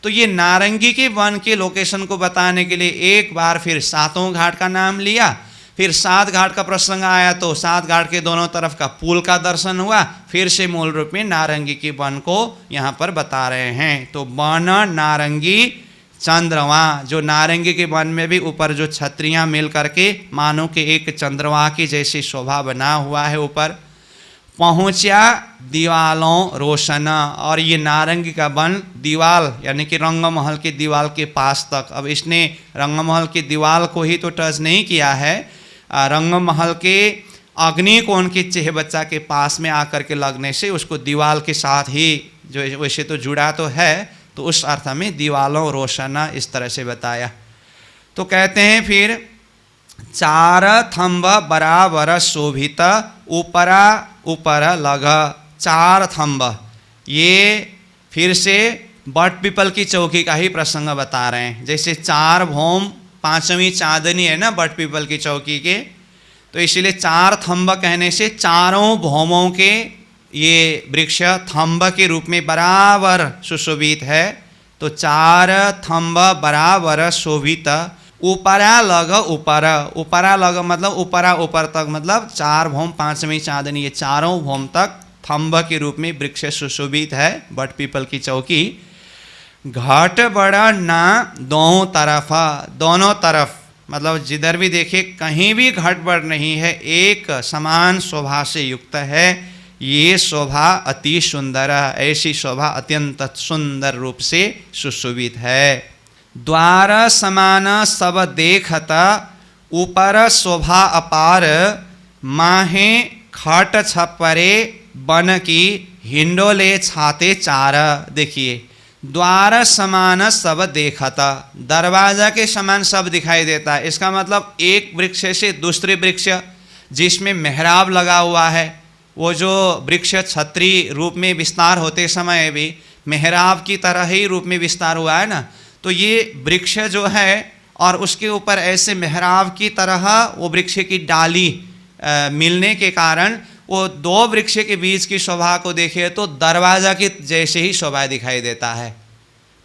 तो ये नारंगी के वन के लोकेशन को बताने के लिए एक बार फिर 7 घाट का नाम लिया, फिर 7 घाट का प्रसंग आया तो 7 घाट के दोनों तरफ का पुल का दर्शन हुआ, फिर से मूल रूप में नारंगी के वन को यहाँ पर बता रहे हैं। तो वन नारंगी चंद्रमा, जो नारंगी के वन में भी ऊपर जो छत्रियाँ मिल करके मानो कि एक चंद्रमा की जैसी शोभा बना हुआ है ऊपर। पहुँचा दीवालों रोशन, और ये नारंगी का वन दीवाल यानी कि रंगमहल की दीवाल के पास तक। अब इसने रंगमहल की दीवाल को ही तो टच नहीं किया है, रंगमहल के अग्निकोण के चेहबच्चा के पास में आकर के लगने से उसको दीवाल के साथ ही जो वैसे तो जुड़ा तो है, तो उस अर्थ में दीवालों रोशन इस तरह से बताया। तो कहते हैं फिर चार थंब बराबर शोभित ऊपरा ऊपर लग। चार थंब, ये फिर से बट पीपल की चौकी का ही प्रसंग बता रहे हैं। जैसे चार भौम पांचवी चांदनी है ना बट पीपल की चौकी के, तो इसीलिए चार थंब कहने से चारों भौमों के ये वृक्ष थंब के रूप में बराबर सुशोभित है। तो चार थंब बराबर शोभित ऊपरा लग। ऊपरा लग मतलब ऊपरा ऊपर तक, मतलब चार भौम पांचवी चांदनी, ये चारों भौम तक थंब के रूप में वृक्ष सुशोभित है बट पीपल की चौकी। घाट बड़ा ना दोनों तरफ, दोनों तरफ मतलब जिधर भी देखे कहीं भी घट बढ़ नहीं है, एक समान शोभा से युक्त है। ये शोभा अति सुंदर, ऐसी शोभा अत्यंत सुंदर रूप से सुशोभित है। द्वार समान सब देखत ऊपर शोभा अपार, माहे खट छपरे बन की हिंडोले छाते चार। देखिए द्वार समान सब देखता, दरवाजा के समान सब दिखाई देता है। इसका मतलब एक वृक्ष से दूसरे वृक्ष जिसमें मेहराब लगा हुआ है, वो जो वृक्ष छत्री रूप में विस्तार होते समय भी मेहराब की तरह ही रूप में विस्तार हुआ है ना, तो ये वृक्ष जो है और उसके ऊपर ऐसे मेहराब की तरह वो वृक्ष की डाली मिलने के कारण वो दो वृक्ष के बीच की शोभा को देखे तो दरवाजा की जैसे ही शोभा दिखाई देता है।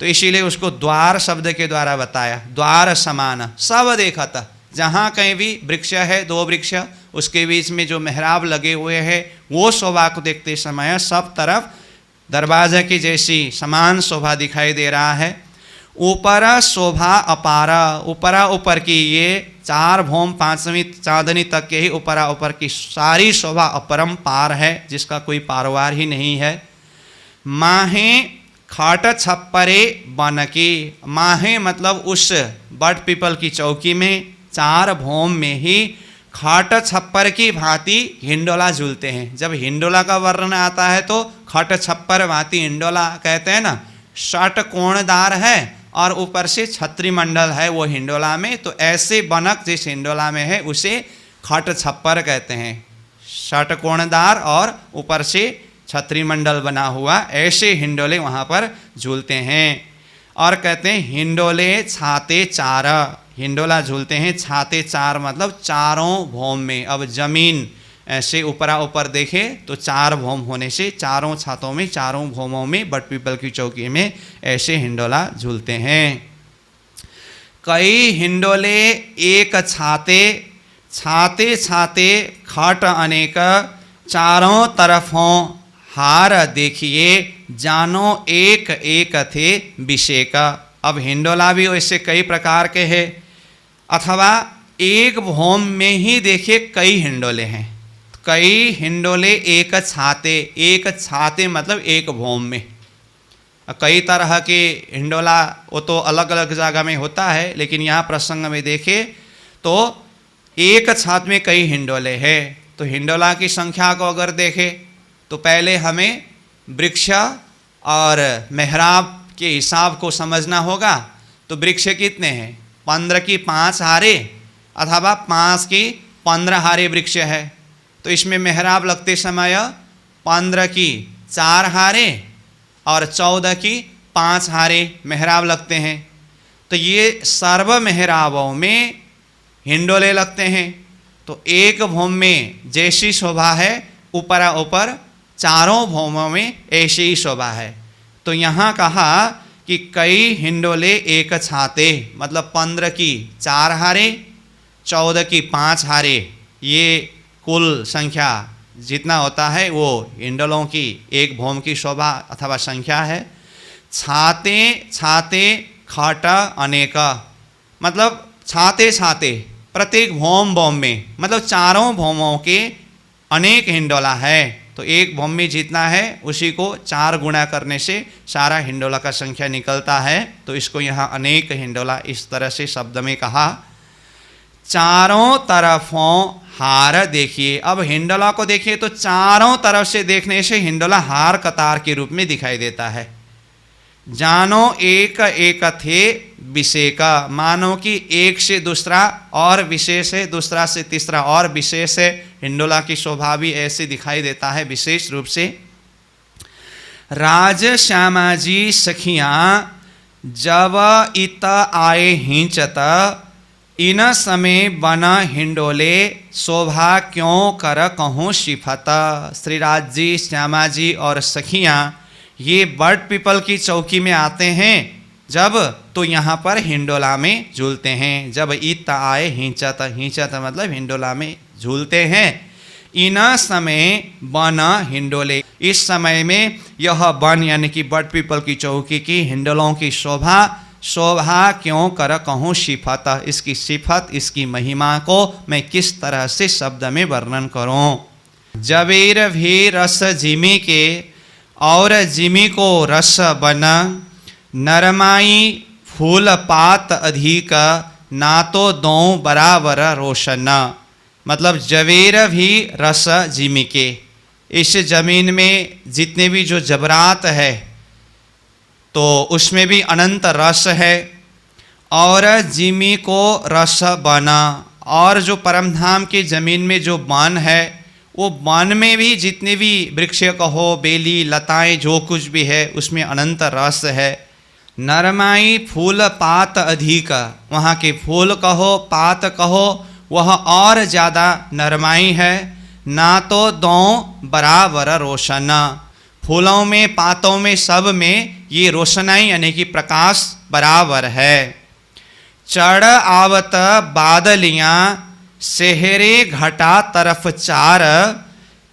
तो इसीलिए उसको द्वार शब्द के द्वारा बताया। द्वार समान सब देखता, जहाँ कहीं भी वृक्ष है, दो वृक्ष, उसके बीच में जो मेहराब लगे हुए हैं, वो शोभा को देखते समय सब तरफ दरवाजा की जैसी समान शोभा दिखाई दे रहा है। ऊपर शोभा अपारा, ऊपरा ऊपर की ये चार भौम पांचवी चांदनी तक के ही ऊपरा ऊपर की सारी शोभा अपरंपार है, जिसका कोई पारवार ही नहीं है। माहे खाट छप्परे बन की, माहे मतलब उस बट पीपल की चौकी में चार भौम में ही खाट छप्पर की भांति हिंडोला झूलते हैं। जब हिंडोला का वर्णन आता है तो खाट छप्पर भांति हिंडोला कहते हैं ना, षट कोणदार है और ऊपर से छत्री मंडल है वो हिंडोला में, तो ऐसे बनक जिस हिंडोला में है उसे खट छप्पर कहते हैं। षटकोणदार और ऊपर से छत्री मंडल बना हुआ ऐसे हिंडोले वहाँ पर झूलते हैं। और कहते हैं हिंडोले छाते चार, हिंडोला झूलते हैं छाते चार मतलब चारों भौम में। अब जमीन ऐसे ऊपरा ऊपर देखे तो चार भौम होने से चारों छातों में, चारों भौमों में बट पीपल की चौकी में ऐसे हिंडोला झूलते हैं। कई हिंडोले एक छाते, छाते छाते खट अनेक, चारों तरफों हार देखिए जानो एक एक थे विषेक। अब हिंडोला भी वैसे कई प्रकार के हैं, अथवा एक भौम में ही देखिए कई हिंडोले हैं। कई हिंडोले एक छाते, एक छाते मतलब एक भौम में। कई तरह के हिंडोला वो तो अलग अलग जगह में होता है, लेकिन यहाँ प्रसंग में देखे तो एक छात में कई हिंडोले हैं। तो हिंडोला की संख्या को अगर देखें तो पहले हमें वृक्ष और मेहराब के हिसाब को समझना होगा। तो वृक्ष कितने हैं? 15 की 5 हारे अथवा 5 की 15 हारे वृक्ष है। तो इसमें मेहराब लगते समय 15 की 4 हारे और 14 की 5 हारे मेहराब लगते हैं। तो ये सर्व मेहराबों में हिंडोले लगते हैं। तो एक भौम में जैसी शोभा है ऊपरा ऊपर चारों भौमों में ऐसी ही शोभा है। तो यहाँ कहा कि कई हिंडोले एक छाते मतलब 15 की 4 हारे 14 की 5 हारे, ये कुल संख्या जितना होता है वो हिंडोलों की एक भौम की शोभा अथवा संख्या है। छाते छाते खट अनेक मतलब छाते छाते प्रत्येक भौम भौम में मतलब चारों भौमों के अनेक हिंडोला है। तो एक भौम में जितना है उसी को 4 गुणा करने से सारा हिंडोला का संख्या निकलता है। तो इसको यहाँ अनेक हिंडोला इस तरह से शब्द में कहा। चारों तरफों हार देखिए। अब हिंडोला को देखिए तो चारों तरफ से देखने से हिंडोला हार कतार के रूप में दिखाई देता है। जानो एक एक थे विषय का, मानो कि एक से दूसरा और विशेष है, दूसरा से तीसरा और विशेष है। हिंडोला की शोभा भी ऐसे दिखाई देता है विशेष रूप से। राज श्यामा जी सखियाँ जब इत आए हिंचत, इन समय बन हिंडोले शोभा क्यों कर कहूँ सिफत। श्री राज जी, श्यामा जी और सखियाँ ये बट पीपल की चौकी में आते हैं जब, तो यहाँ पर हिंडोला में झूलते हैं। जब इत आए हिंचत, हिंचत मतलब हिंडोला में झूलते हैं। इन समय बन हिंडोले, इस समय में यह वन यानी कि बट पीपल की चौकी की हिंडोलों की शोभा, शोभा क्यों कर कहूँ सिफत, इसकी सिफत, इसकी महिमा को मैं किस तरह से शब्द में वर्णन करूं। जबेर भी रस जिमी के और जिमी को रस बन, नरमाई फूल पात अधिक, ना तो दो बराबर रोशन। मतलब जवेर भी रस जिमी के, इस जमीन में जितने भी जो जबरात है तो उसमें भी अनंत रस है। और जिमी को रस बना, और जो परमधाम की जमीन में जो वन है, वो वन में भी जितने भी वृक्ष कहो, बेली लताएं जो कुछ भी है उसमें अनंत रस है। नरमाई फूल पात अधिक, वहाँ के फूल कहो पात कहो वह और ज़्यादा नरमाई है। ना तो दो बराबर रोशन, फूलों में पातों में सब में ये रोशनाई यानी कि प्रकाश बराबर है। चढ़ आवत बादलियाँ सेहरे घटा तरफ चार,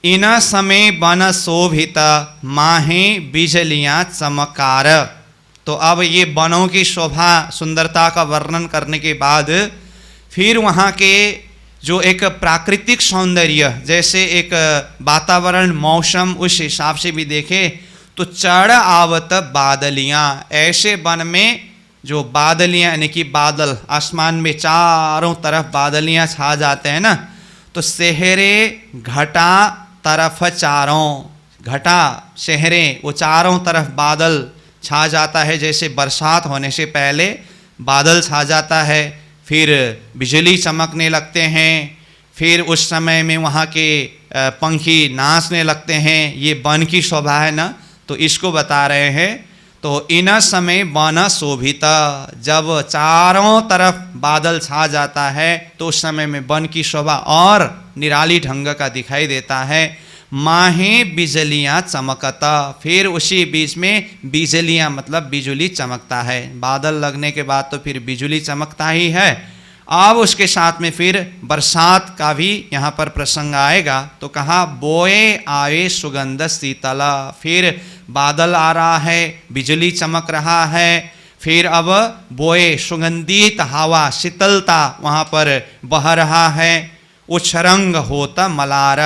इन समय बन शोभित माहे बिजलियाँ चमकार। तो अब ये वनों की शोभा सुंदरता का वर्णन करने के बाद फिर वहाँ के जो एक प्राकृतिक सौंदर्य, जैसे एक वातावरण मौसम उस हिसाब से भी देखें तो चढ़ आवत बादलियाँ, ऐसे वन में जो बादलियाँ यानी कि बादल, आसमान में चारों तरफ बादलियाँ छा जाते हैं ना, तो सेहरे घटा तरफ चारों, घटा शहरे वो चारों तरफ बादल छा जाता है। जैसे बरसात होने से पहले बादल छा जाता है, फिर बिजली चमकने लगते हैं, फिर उस समय में वहाँ के पंखी नाचने लगते हैं। ये वन की शोभा है ना, तो इसको बता रहे हैं। तो इन समय वन शोभित, जब चारों तरफ बादल छा जाता है तो उस समय में वन की शोभा और निराली ढंग का दिखाई देता है। माहे बिजलियाँ चमकता, फिर उसी बीच में बिजलियाँ मतलब बिजली चमकता है। बादल लगने के बाद तो फिर बिजली चमकता ही है। अब उसके साथ में फिर बरसात का भी यहाँ पर प्रसंग आएगा। तो कहा बोए आए सुगंध शीतला, फिर बादल आ रहा है, बिजली चमक रहा है, फिर अब बोए सुगंधित हवा, शीतलता वहाँ पर बह रहा है। उछरंग होता मलार,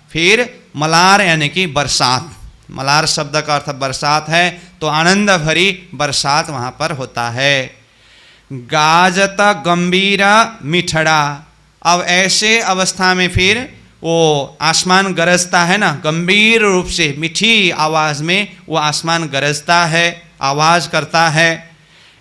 फिर मलार यानी कि बरसात, मलार शब्द का अर्थ बरसात है, तो आनंद भरी बरसात वहाँ पर होता है। गाजता गंभीरा मिठड़ा, अब ऐसे अवस्था में फिर वो आसमान गरजता है ना, गंभीर रूप से मीठी आवाज़ में वो आसमान गरजता है, आवाज़ करता है।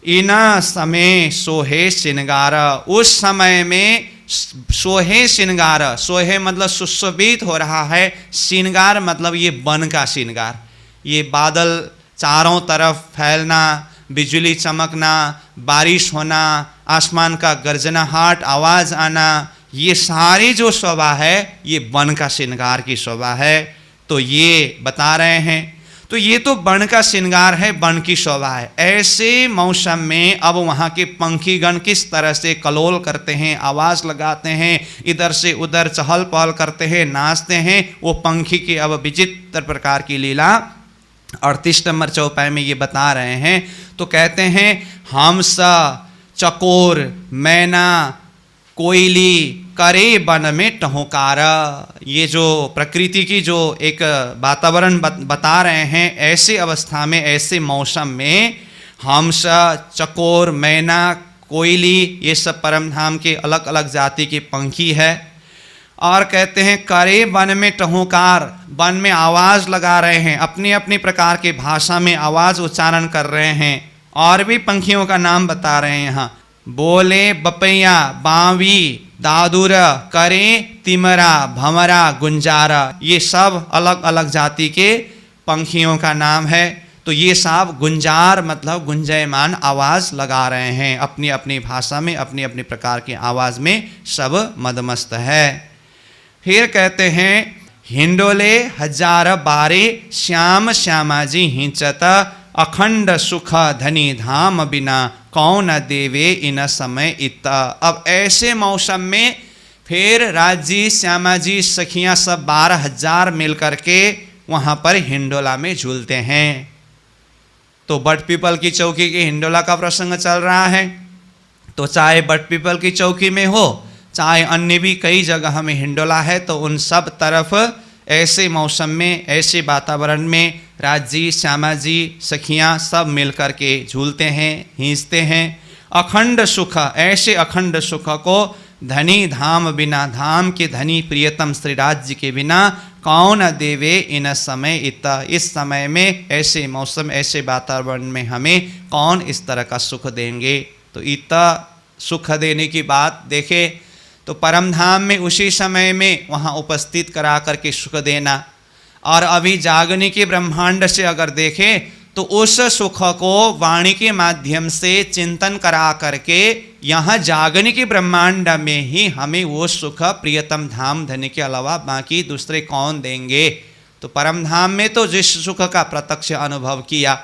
इना समय सोहे श्रृंगार, उस समय में सोहे श्रृंगार, सोहे मतलब सुशोभित हो रहा है, श्रृंगार मतलब ये वन का श्रृंगार, ये बादल चारों तरफ फैलना, बिजली चमकना, बारिश होना, आसमान का गर्जनाहट आवाज़ आना, ये सारी जो शोभा है ये वन का श्रृंगार की शोभा है। तो ये बता रहे हैं, तो ये तो वन का श्रृंगार है, वन की शोभा है। ऐसे मौसम में अब वहाँ के पंखीगण किस तरह से कलोल करते हैं, आवाज़ लगाते हैं, इधर से उधर चहल पहल करते हैं, नाचते हैं। वो पंखी की अब विचित्र प्रकार की लीला 38 नंबर चौपाई में ये बता रहे हैं। तो कहते हैं हंस, चकोर, मैना, कोयली करे वन में टहुकार। ये जो प्रकृति की जो एक वातावरण बता रहे हैं, ऐसी अवस्था में, ऐसे मौसम में हंस, चकोर, मैना, कोयली, ये सब परमधाम के अलग अलग जाति के पंखी है। और कहते हैं करे वन में टहुकार, वन में आवाज लगा रहे हैं, अपनी अपनी प्रकार के भाषा में आवाज उच्चारण कर रहे हैं। और भी पंखियों का नाम बता रहे हैं यहाँ, बोले बपैया, बावी, दादुर, करे, तिमरा, भमरा, गुंजारा, ये सब अलग अलग जाति के पंखियों का नाम है। तो ये सब गुंजार मतलब गुंजयमान आवाज लगा रहे हैं, अपनी अपनी भाषा में अपनी अपनी प्रकार की आवाज में सब मदमस्त है। फिर कहते हैं हिंडोले हजार बारे, श्याम श्यामाजी हिंचत, अखंड सुख धनी धाम बिना, कौन देवे इन समय इत। अब ऐसे मौसम में फिर राजी श्यामाजी सखियां सब 12,000 मिल करके वहां पर हिंडोला में झूलते हैं। तो बट पीपल की चौकी की हिंडोला का प्रसंग चल रहा है। तो चाहे बट पीपल की चौकी में हो, चाहे अन्य भी कई जगह में हिंडोला है, तो उन सब तरफ ऐसे मौसम में ऐसे वातावरण में राजी श्यामाजी सखियां सब मिल कर के झूलते हैं, हिंचते हैं। अखंड सुख, ऐसे अखंड सुख को धनी धाम बिना, धाम के धनी प्रियतम श्री राज जी के बिना, कौन देवे इन समय इत, इस समय में ऐसे मौसम ऐसे वातावरण में हमें कौन इस तरह का सुख देंगे। तो इत सुख देने की बात देखे तो परम धाम में उसी समय में वहाँ उपस्थित करा करके सुख देना। और अभी जागने के ब्रह्मांड से अगर देखें तो उस सुख को वाणी के माध्यम से चिंतन करा करके यहाँ जागने के ब्रह्मांड में ही हमें वो सुख प्रियतम धाम धन के अलावा बाकी दूसरे कौन देंगे। तो परम धाम में तो जिस सुख का प्रत्यक्ष अनुभव किया,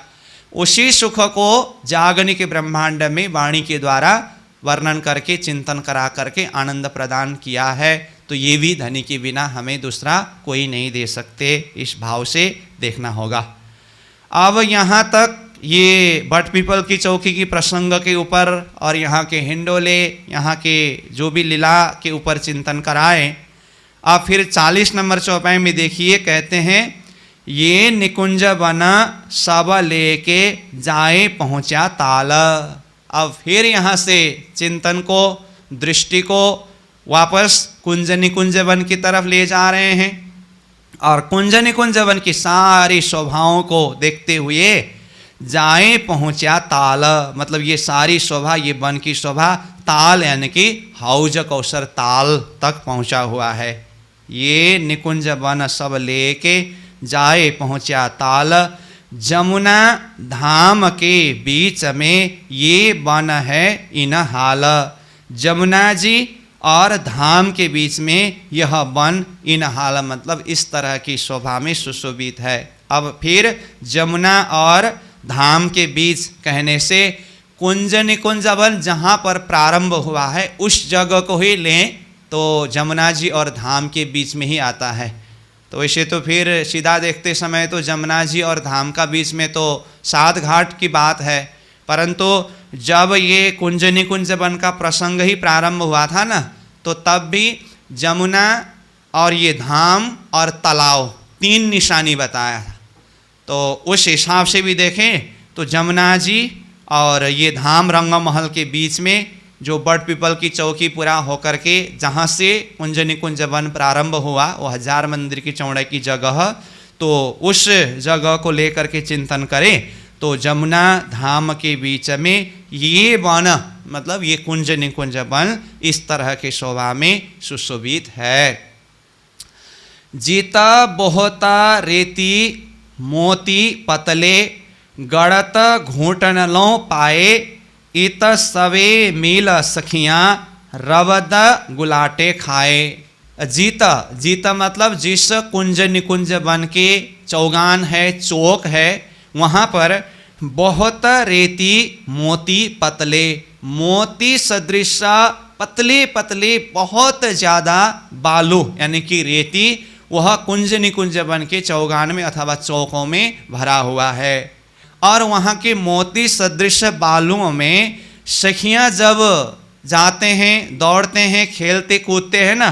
उसी सुख को जागने के ब्रह्मांड में वाणी के द्वारा वर्णन करके चिंतन करा करके आनंद प्रदान किया है। तो ये भी धनी के बिना हमें दूसरा कोई नहीं दे सकते, इस भाव से देखना होगा। अब यहाँ तक ये बट पीपल की चौकी की प्रसंग के ऊपर और यहाँ के हिंडोले, यहाँ के जो भी लीला के ऊपर चिंतन कराए। अब फिर 40 नंबर चौपाई में देखिए, कहते हैं ये निकुंज बना सब लेके जाए पहुँचा ताल। अब फिर यहाँ से चिंतन को, दृष्टि को वापस कुंज निकुंज वन की तरफ ले जा रहे हैं और कुंज निकुंज वन की सारी शोभाओं को देखते हुए जाए पहुँचा ताल, मतलब ये सारी शोभा, ये वन की शोभा ताल यानी कि हौज कौसर ताल तक पहुँचा हुआ है। ये निकुंज वन सब लेके जाए पहुँचा ताल, जमुना धाम के बीच में ये वन है इन हाल। जमुना जी और धाम के बीच में यह वन इन हाल, मतलब इस तरह की शोभा में सुशोभित है। अब फिर जमुना और धाम के बीच कहने से कुंज निकुंज वन जहाँ पर प्रारंभ हुआ है उस जगह को ही लें तो जमुना जी और धाम के बीच में ही आता है। तो वैसे तो फिर सीधा देखते समय तो जमुना जी और धाम का बीच में तो 7 घाट की बात है, परंतु जब ये कुंज निकुंज वन का प्रसंग ही प्रारंभ हुआ था ना, तो तब भी जमुना और ये धाम और तालाब 3 निशानी बताया था। तो उस हिसाब से भी देखें तो जमुना जी और ये धाम रंगमहल के बीच में जो बट पीपल की चौकी पूरा होकर के जहाँ से कुंज निकुंज वन प्रारंभ हुआ वो 1000 मंदिर की चौड़ाई की जगह, तो उस जगह को लेकर के चिंतन करें तो जमुना धाम के बीच में ये वन, मतलब ये कुंज निकुंज वन इस तरह के शोभा में सुशोभित है। जीता बहुता रेती मोती पतले, गड़त घूटन लो पाए, इत सवे मील सखियाँ रवद गुलाटे खाए। जीता, जीता मतलब जिस कुंज निकुंज वन के चौगान है, चौक है, वहाँ पर बहुत रेती मोती पतले, मोती सदृश पतले पतले बहुत ज़्यादा बालू यानी कि रेती वह कुंज निकुंज वन के चौगान में अथवा चौकों में भरा हुआ है। और वहाँ के मोती सदृश बालुओं में सखियाँ जब जाते हैं, दौड़ते हैं, खेलते कूदते हैं ना,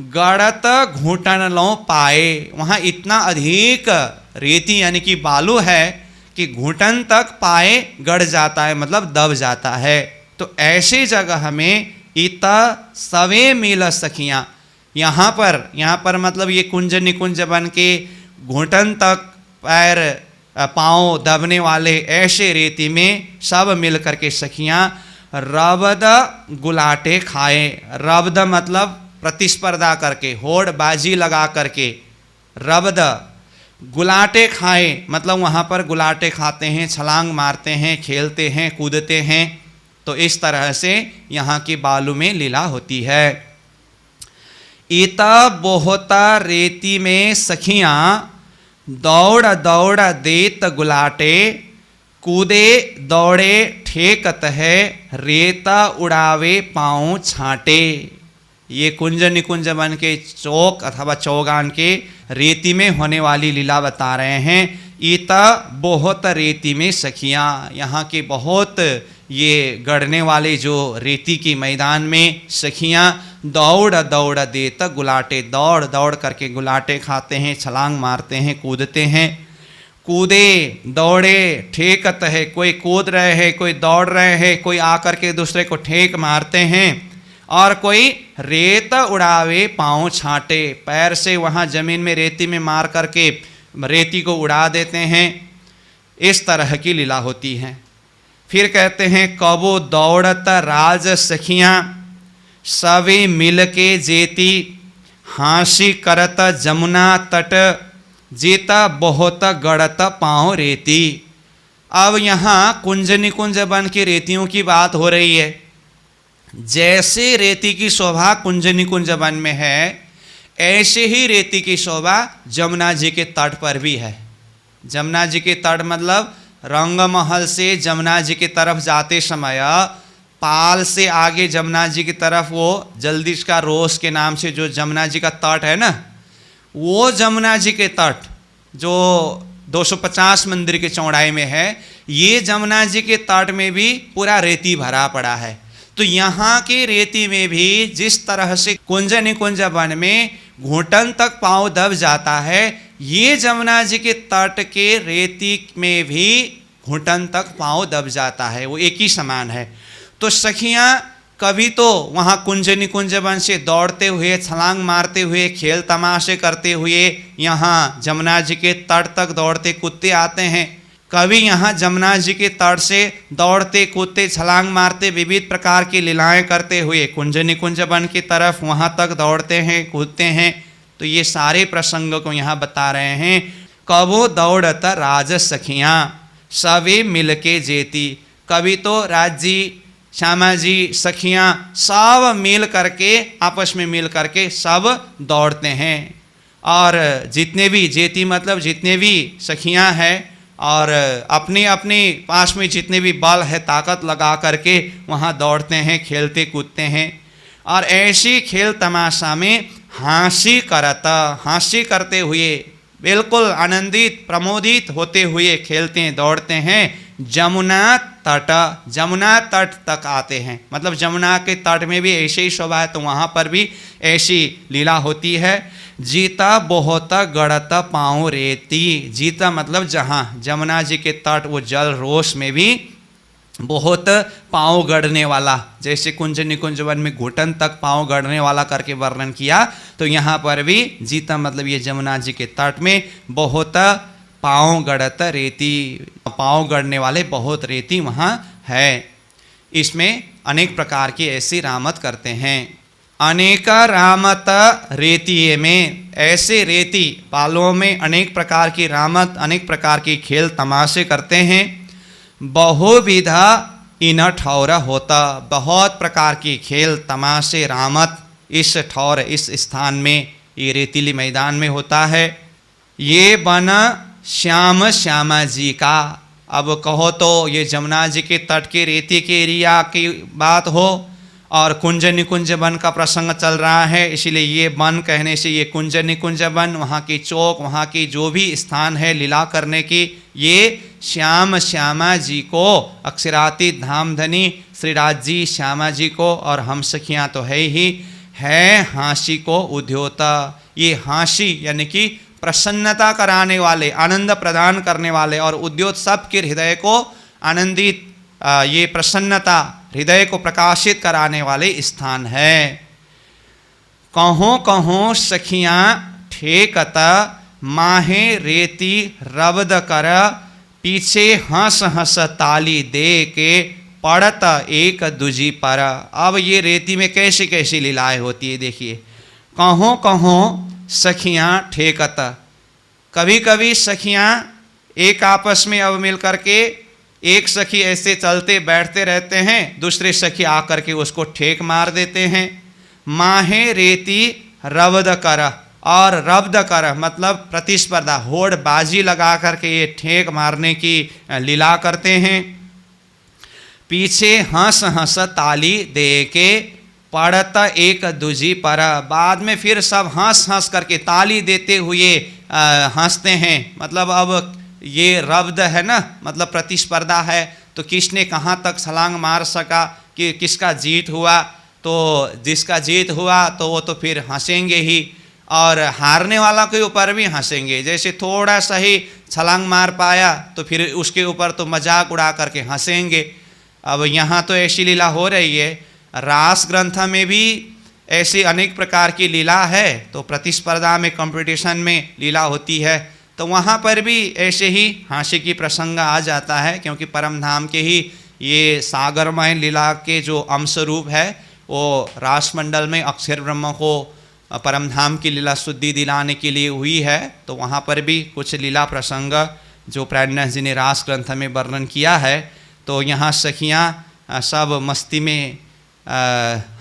गड़त घूटन लो पाए, वहाँ इतना अधिक रेती यानी कि बालू है कि घुटन तक पाए गड़ जाता है, मतलब दब जाता है। तो ऐसी जगह में इत सवे मिल सखियाँ, यहाँ पर मतलब ये कुंज निकुंज बन के घुटन तक पैर पाँव दबने वाले ऐसे रेती में सब मिल करके सखियाँ रबद गुलाटे खाए। रबद मतलब प्रतिस्पर्धा करके, होड़ बाजी लगा करके रबद। गुलाटे खाए मतलब वहाँ पर गुलाटे खाते हैं, छलांग मारते हैं, खेलते हैं, कूदते हैं। तो इस तरह से यहाँ की बालू में लीला होती है। इता बोहता रेती में सखियाँ दौड़ दौड़ देत गुलाटे, कूदे दौड़े ठेकत है, रेता उड़ावे पाँव छाटे। ये कुंज निकुंज बन के चौक अथवा चौगान के रेती में होने वाली लीला बता रहे हैं। ईता बहुत रेती में सखियाँ, यहाँ के बहुत ये गढ़ने वाले जो रेती की मैदान में सखियाँ दौड़ दौड़ देत गुलाटे, दौड़ दौड़ करके गुलाटे खाते हैं, छलांग मारते हैं, कूदते हैं। कूदे दौड़े ठेकत है, कोई कूद रहे हैं, कोई दौड़ रहे हैं, कोई आकर के दूसरे को ठेक मारते हैं, और कोई रेत उड़ावे पाँव छाटे, पैर से वहाँ जमीन में रेती में मार करके रेती को उड़ा देते हैं। इस तरह की लीला होती है। फिर कहते हैं कबो दौड़त राज सखियाँ, सवे मिल के जेती, हाँसी करत जमुना तट, जेता बहुत गड़त पाँव रेती। अब यहाँ कुंज निकुंज बन के रेतियों की बात हो रही है। जैसे रेती की शोभा कुंज निकुंज वन में है, ऐसे ही रेती की शोभा जमुना जी के तट पर भी है। जमुना जी के तट मतलब रंग महल से जमुना जी की तरफ जाते समय पाल से आगे जमुना जी की तरफ वो जल्दीश का रोस के नाम से जो जमुना जी का तट है ना, वो जमुना जी के तट जो 250 मंदिर की चौड़ाई में है, ये जमुना जी के तट में भी पूरा रेती भरा पड़ा है। तो यहाँ की रेती में भी जिस तरह से कुंज निकुंज वन में घुटन तक पाँव दब जाता है, ये जमुना जी के तट के रेती में भी घुटन तक पाँव दब जाता है, वो एक ही समान है। तो सखियाँ कभी तो वहाँ कुंज निकुंज वन से दौड़ते हुए, छलांग मारते हुए, खेल तमाशे करते हुए यहाँ जमुना जी के तट तक दौड़ते कूदते आते हैं। कभी यहाँ जमुना जी के तट से दौड़ते कूदते छलांग मारते विविध प्रकार की लीलाएं करते हुए कुंज निकुंज वन की तरफ वहाँ तक दौड़ते हैं, कूदते हैं। तो ये सारे प्रसंगों को यहाँ बता रहे हैं। कबो दौड़त राज सखियाँ, सवे मिल के जेती। कभी तो राजी, श्यामा जी, सखियाँ सब मिल करके, आपस में मिल करके सब दौड़ते हैं। और जितने भी जेती मतलब जितने भी सखियाँ हैं और अपने अपने पास में जितने भी बल है ताकत लगा करके वहाँ दौड़ते हैं, खेलते कूदते हैं। और ऐसी खेल तमाशा में हाँसी करते हुए, बिल्कुल आनंदित प्रमोदित होते हुए खेलते हैं, दौड़ते हैं। जमुना तट तक आते हैं, मतलब जमुना के तट में भी ऐसे ही शोभा है, तो वहाँ पर भी ऐसी लीला होती है। जीता बहुत गड़त पाँव रेती। जीता मतलब जहाँ जमुना जी के तट वो जल रोष में भी बहुत पाँव गड़ने वाला, जैसे कुंज निकुंज वन में घुटन तक पाँव गड़ने वाला करके वर्णन किया, तो यहाँ पर भी जीता मतलब ये जमुना जी के तट में बहुत पाँव गड़त रेती, पाँव गड़ने वाले बहुत रेती वहाँ है। इसमें अनेक प्रकार की ऐसी रामत करते हैं। अनेका रामत रेतीये में, ऐसे रेती पालों में अनेक प्रकार की रामत, अनेक प्रकार की खेल तमाशे करते हैं। बहुविधा इन ठौर होता, बहुत प्रकार की खेल तमाशे रामत इस ठौर, इस स्थान में, ये रेतीली मैदान में होता है। ये वन श्यामा जी का। अब कहो तो ये जमुना जी के तट के रेती के एरिया की बात हो और कुंज निकुंज वन का प्रसंग चल रहा है, इसलिए ये वन कहने से ये कुंज निकुंज वन, वहाँ की चौक, वहाँ की जो भी स्थान है लीला करने की, ये श्यामा जी को, अक्षरातीत धामधनी श्रीराज जी श्यामा जी को, और हम सखियाँ तो है ही, है हाँसी को उद्योता। ये हाँसी यानी कि प्रसन्नता कराने वाले, आनंद प्रदान करने वाले और उद्योत सबके हृदय को आनंदित, ये प्रसन्नता हृदय को प्रकाशित कराने वाले स्थान है। कहों कहों सखियाँ ठेकत, माहे रेती रबद कर, पीछे हंस हंस ताली दे के, पड़त एक दूजी पर। अब ये रेती में कैसी कैसी लीलाएं होती है देखिए। कहों कहों सखियाँ ठेकत, कभी कभी सखियाँ एक आपस में अब मिल करके, एक सखी ऐसे चलते बैठते रहते हैं, दूसरे सखी आकर के उसको ठेक मार देते हैं। माहे रेती रवद कर, और रब्द कर मतलब प्रतिस्पर्धा, होड़ बाजी लगा करके ये ठेक मारने की लीला करते हैं। पीछे हंस हंस ताली दे के, पड़त एक दूजी पर, बाद में फिर सब हंस हंस करके ताली देते हुए हंसते हैं। मतलब अब ये रब्द है ना, मतलब प्रतिस्पर्धा है, तो किसने कहाँ तक छलांग मार सका, कि किसका जीत हुआ, तो जिसका जीत हुआ तो वो तो फिर हंसेंगे ही, और हारने वाला के ऊपर भी हंसेंगे। जैसे थोड़ा सा ही छलांग मार पाया तो फिर उसके ऊपर तो मजाक उड़ा करके हंसेंगे। अब यहाँ तो ऐसी लीला हो रही है। रास ग्रंथ में भी ऐसी अनेक प्रकार की लीला है, तो प्रतिस्पर्धा में, कंपटीशन में लीला होती है, तो वहाँ पर भी ऐसे ही हास्य की प्रसंग आ जाता है, क्योंकि परम धाम के ही ये सागरमय लीला के जो अंश रूप है, वो रासमंडल में अक्षर ब्रह्म को परम धाम की लीला शुद्धि दिलाने के लिए हुई है। तो वहाँ पर भी कुछ लीला प्रसंग जो प्राणनाथ जी ने रास ग्रंथ में वर्णन किया है। तो यहाँ सखियाँ सब मस्ती में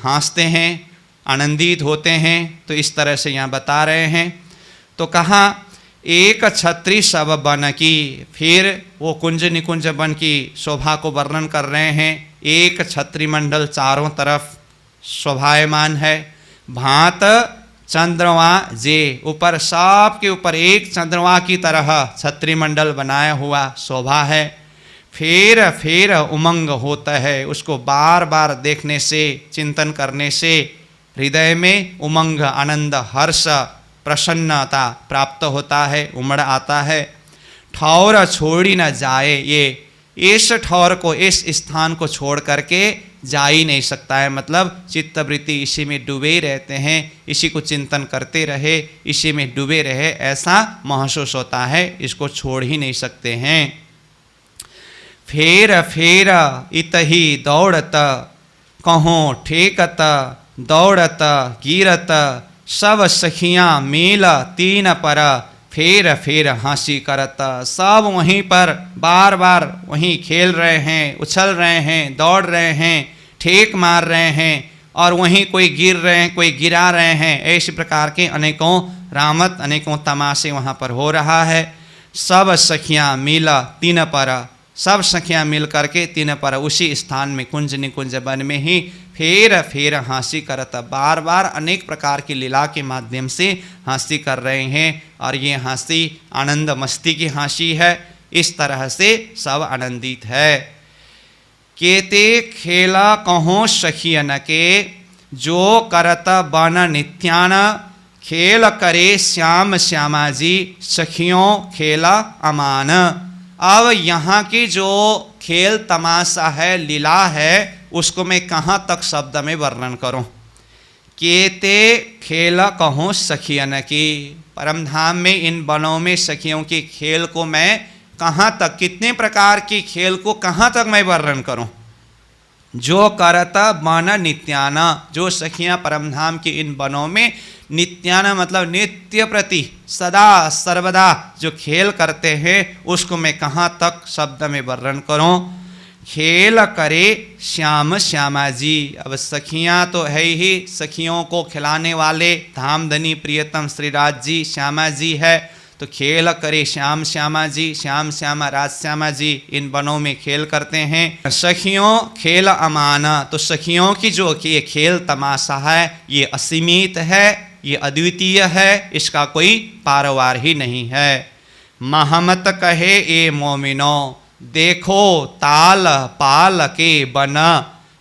हंसते हैं, आनंदित होते हैं। तो इस तरह से यहाँ बता रहे हैं। तो कहा एक छत्री सब बन की, फिर वो कुंज निकुंज बन की शोभा को वर्णन कर रहे हैं। एक छत्री मंडल चारों तरफ शोभायमान है। भांत चंद्रमा जे, ऊपर सब के ऊपर एक चंद्रमा की तरह छत्री मंडल बनाया हुआ शोभा है। फेर फेर उमंग होता है, उसको बार बार देखने से, चिंतन करने से हृदय में उमंग, आनंद, हर्ष, प्रसन्नता प्राप्त होता है, उमड़ आता है। ठौर छोड़ी न जाए, ये इस ठौर को, इस स्थान को छोड़ करके जा ही नहीं सकता है। मतलब चित्तवृत्ति इसी में डूबे रहते हैं, इसी को चिंतन करते रहे, इसी में डूबे रहे, ऐसा महसूस होता है, इसको छोड़ ही नहीं सकते हैं। फेर फेर इतही दौड़त, कहों ठेकत, दौड़त गिरत, सब सखियाँ मेल तीन पर, फेर फेर हंसी करत। सब वहीं पर बार बार वहीं खेल रहे हैं, उछल रहे हैं, दौड़ रहे हैं, ठेक मार रहे हैं, और वहीं कोई गिर रहे हैं, कोई गिरा रहे हैं। ऐसे प्रकार के अनेकों रामत, अनेकों तमाशे वहाँ पर हो रहा है। सब सखियाँ मिला तीन पर, सब सखियाँ मिल करके तीन पर, उसी स्थान में कुंज निकुंज वन में ही फेर फेर हंसी करत, बार बार अनेक प्रकार की लीला के माध्यम से हंसी कर रहे हैं। और ये हंसी आनंद मस्ती की हंसी है। इस तरह से सब आनंदित है। केते खेला कहों सखियन के, जो करत बन नित्यान, खेल करे श्याम श्यामा जी, सखियों खेला अमान। अब यहाँ की जो खेल तमाशा है, लीला है, उसको मैं कहाँ तक शब्द में वर्णन करूं। केते खेल कहूँ सखियन की, परम धाम में इन वनों में सखियों की खेल को मैं कहाँ तक, कितने प्रकार की खेल को कहाँ तक मैं वर्णन करूं। जो करता वन नित्याना, जो सखियाँ परम धाम की इन वनों में नित्याना मतलब नित्य प्रति सदा सर्वदा जो खेल करते हैं, उसको मैं कहाँ तक शब्द में वर्णन करूं। खेल करे श्याम श्यामा जी, अब सखियाँ तो है ही, सखियों को खिलाने वाले धामधनी प्रियतम श्रीराज जी श्यामा जी है। तो खेल करे श्याम श्यामा जी, श्याम श्यामा राज श्यामा जी इन वनों में खेल करते हैं। सखियों खेल अमाना, तो सखियों की जो कि ये खेल तमाशा है, ये असीमित है, ये अद्वितीय है, इसका कोई पारवार ही नहीं है। महमत कहे ए मोमिनो, देखो ताल पाल के बन,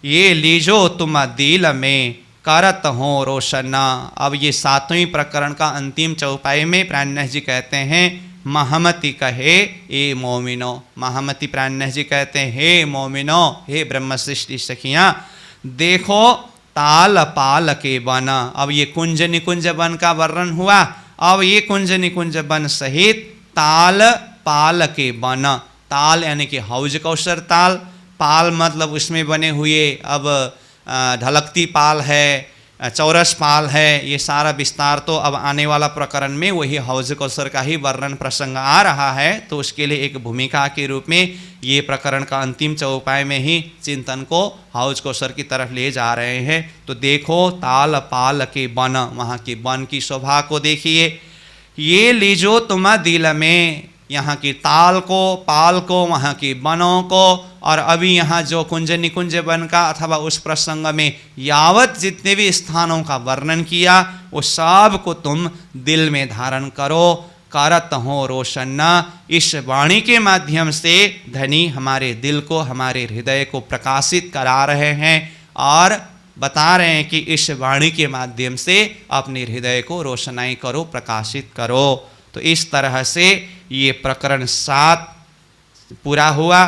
ये लीजो तुम दिल में, करत हो रोशन। अब ये 7वें प्रकरण का अंतिम चौपाई में प्राणनाथ जी कहते हैं, महमति कहे ए मोमिनो, महमति प्राणनाथ जी कहते हैं, हे मोमिनो, हे ब्रह्म सृष्टि सखियाँ, देखो ताल पाल के वन। अब ये कुंज निकुंज वन का वर्णन हुआ। अब ये कुंज निकुंज वन सहित ताल पाल के वन। ताल यानी कि हौज कौशर ताल, पाल मतलब उसमें बने हुए, अब ढलकती पाल है, चौरस पाल है, ये सारा विस्तार तो अब आने वाला प्रकरण में वही हौज कौशर का ही वर्णन प्रसंग आ रहा है। तो उसके लिए एक भूमिका के रूप में ये प्रकरण का अंतिम चौपाई में ही चिंतन को हौज कौशर की तरफ ले जा रहे हैं। तो देखो ताल पाल के वन, वहाँ की वन की शोभा को देखिए। ये लीजो तुम दिल में, यहाँ की ताल को, पाल को, वहाँ की वनों को, और अभी यहाँ जो कुंज निकुंज वन का अथवा उस प्रसंग में यावत जितने भी स्थानों का वर्णन किया वो सब को तुम दिल में धारण करो। करत हो रोशन, इस वाणी के माध्यम से धनी हमारे दिल को, हमारे हृदय को प्रकाशित करा रहे हैं और बता रहे हैं कि इस वाणी के माध्यम से अपने हृदय को रोशनाई करो, प्रकाशित करो। तो इस तरह से ये प्रकरण 7 पूरा हुआ।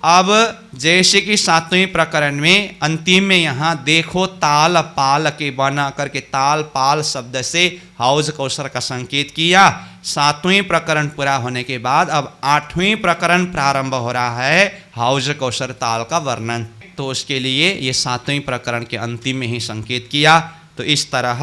अब जैसे कि 7वें प्रकरण में अंतिम में यहाँ देखो ताल पाल के बना करके ताल पाल शब्द से हौज कौशर का संकेत किया। 7वें प्रकरण पूरा होने के बाद अब 8वें प्रकरण प्रारंभ हो रहा है, हौज कौशर ताल का वर्णन। तो उसके लिए ये 7वें प्रकरण के अंतिम में ही संकेत किया। तो इस तरह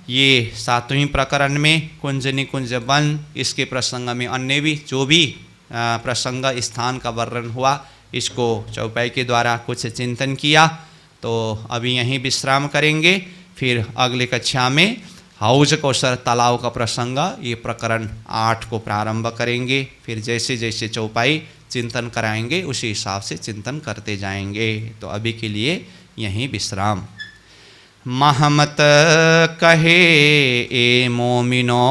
ये 7वें प्रकरण में कुंज निकुंज वन, इसके प्रसंग में अन्य भी जो भी प्रसंग स्थान का वर्णन हुआ, इसको चौपाई के द्वारा कुछ चिंतन किया। तो अभी यहीं विश्राम करेंगे, फिर अगले कक्षा में हौज कौशर तालाब का प्रसंग, ये प्रकरण 8 को प्रारंभ करेंगे। फिर जैसे जैसे चौपाई चिंतन कराएंगे उसी हिसाब से चिंतन करते जाएंगे। तो अभी के लिए यहीं विश्राम। महमत कहे ए मोमिनो,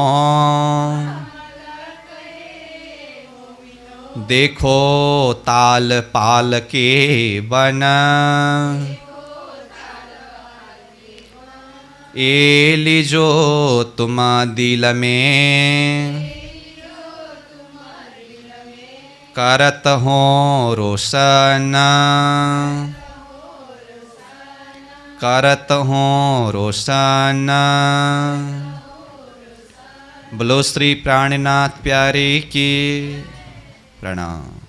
देखो ताल पाल के वन, ए लीजो तुम दिल में, करत हो रोशन, करत हो रोशन। बोलो श्री प्राणनाथ प्यारे की प्रणाम।